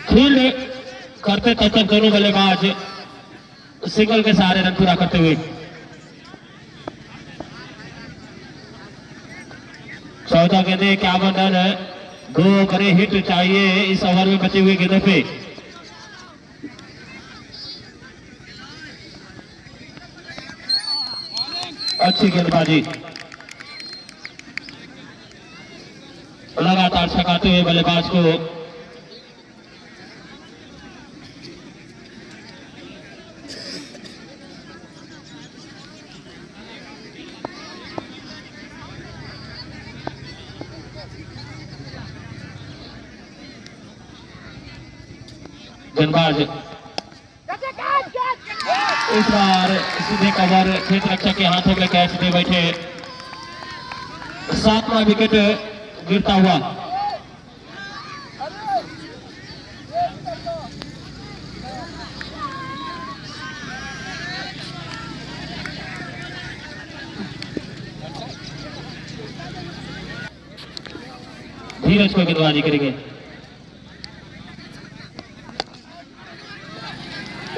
फील्ड करते तब तक दोनों बल्लेबाज सिंगल के सहारे रन पूरा करते हुए। 14 गेंदे 51 रन है। 2 बड़े हिट चाहिए इस ओवर में बचे हुए गेंदों पे। अच्छी गेंदबाजी, लगातार छकाते हुए बल्लेबाज को गेंदबाज इस बार सीधे कवर क्षेत्र रक्षक के हाथों में कैच दे बैठे। 7वां विकेट गिरता हुआ। धीरज को गेंदबाजी करेंगे।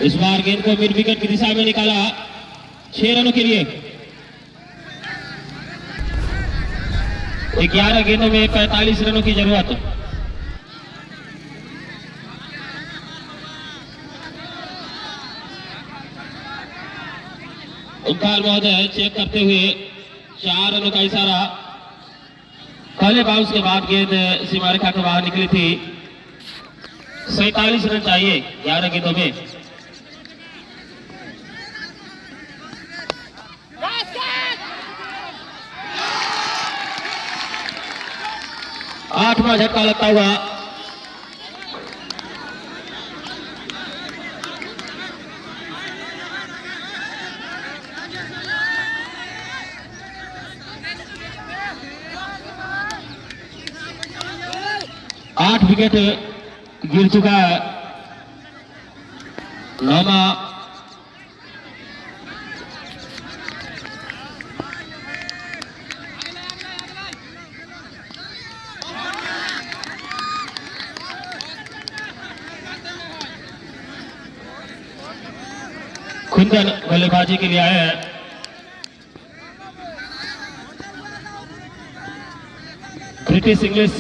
इस बार गेंद को मिड विकेट की दिशा में निकाला 6 रनों के लिए। 11 गेंदों में 45 रनों की जरूरत। उमकाल महोदय चेक करते हुए 4 रनों का इशारा। पहले बाउंस के बाद गेंद सीमा रेखा के बाहर निकली थी। 47 रन चाहिए 11 गेंदों में। 8वां झटका लगता हुआ। आठ विकेट गिर चुका है। 9वां कुंदन बल्लेबाजी के लिए आए हैं। ब्रिटिश इंग्लिश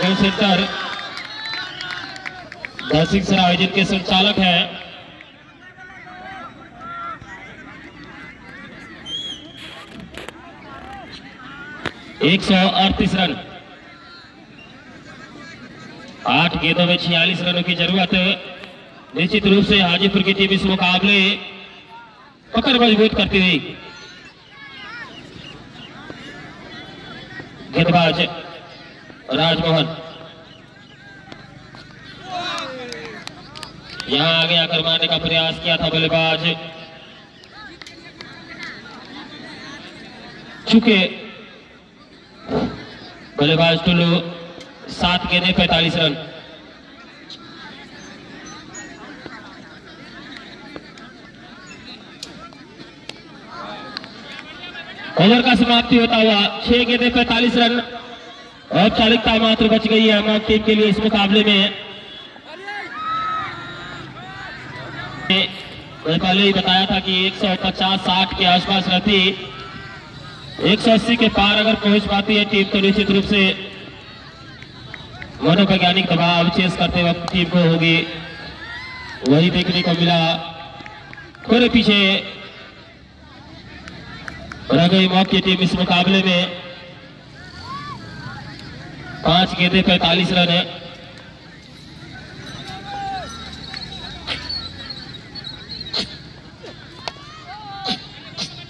गेम सेंटर दसिंग सर आयोजन के संचालक हैं। एक 138 रन। 8 गेंदों में 46 रनों की जरूरत है। निश्चित रूप से हाजीपुर की टीम इस मुकाबले पकड़ मजबूत करती हुई। गेंदबाज राजमोहन यहां आगे आकर मारने का प्रयास किया था बल्लेबाज, चुके बल्लेबाज टुल्लू। 7 गेंदे 45 रन। ओवर का समाप्ति होता हुआ 6 गेंदे 45 रन। औपचारिकता मात्र बच गई है हमारी टीम के लिए इस मुकाबले में। मैं पहले ही बताया था कि 150-60 के आसपास रहती, 180 के पार अगर पहुंच पाती है टीम तो निश्चित रूप से मनोवैज्ञानिक दबाव चेस करते वक्त टीम को होगी वही देखने को मिला। थोड़े पीछे रह गई मौके टीम इस मुकाबले में। 5 गेंदे 45 रन है।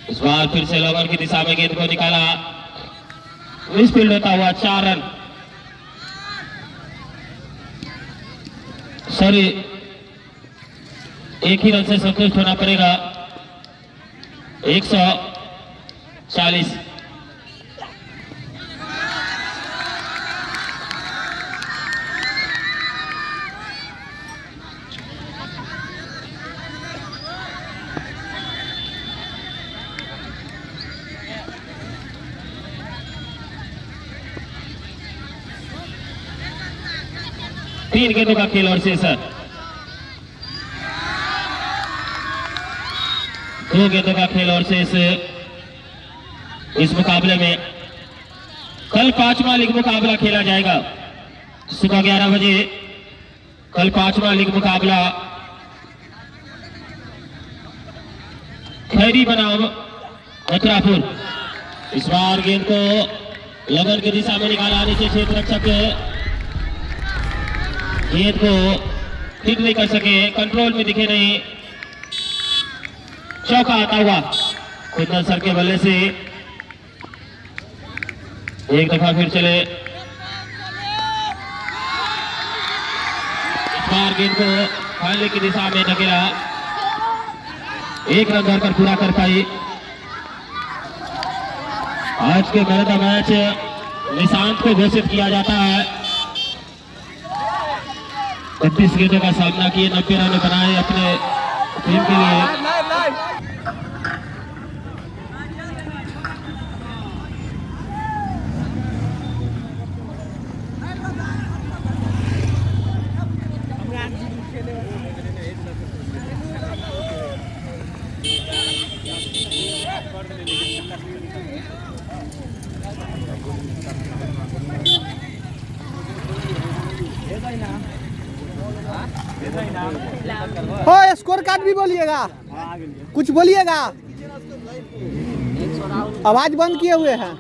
इस बार फिर से लॉगर की दिशा में गेंद को निकाला, मिस फील्ड होता हुआ 4 रन। सॉरी, एक ही रन से संतुष्ट होना पड़ेगा। 140। तीन गेंदों का खेल और शेष है। 2 गेंदों का खेल और शेष इस मुकाबले में। कल 5वां लीग मुकाबला खेला जाएगा सुबह 11 बजे। कल 5वां लीग मुकाबला खैरी बनाम मथुरापुर। इस बार गेंद को लगन की दिशा में निकाला, नीचे क्षेत्र रक्षक गेंद को हिट नहीं कर सके, कंट्रोल में दिखे नहीं। चौका आता हुआ कुंदन सर के बल्ले से एक दफा फिर चले। इस बार गेंद को फाइनल की दिशा में धकेला, 1 रन धरकर पूरा कर पाई। आज के man of the match Nishant को घोषित किया जाता है। 32 गेंदों का सामना किए, 90 रन बनाए अपने टीम के लिए। हो स्कोर कार्ड भी बोलिएगा, कुछ बोलिएगा। आवाज बंद किए हुए हैं।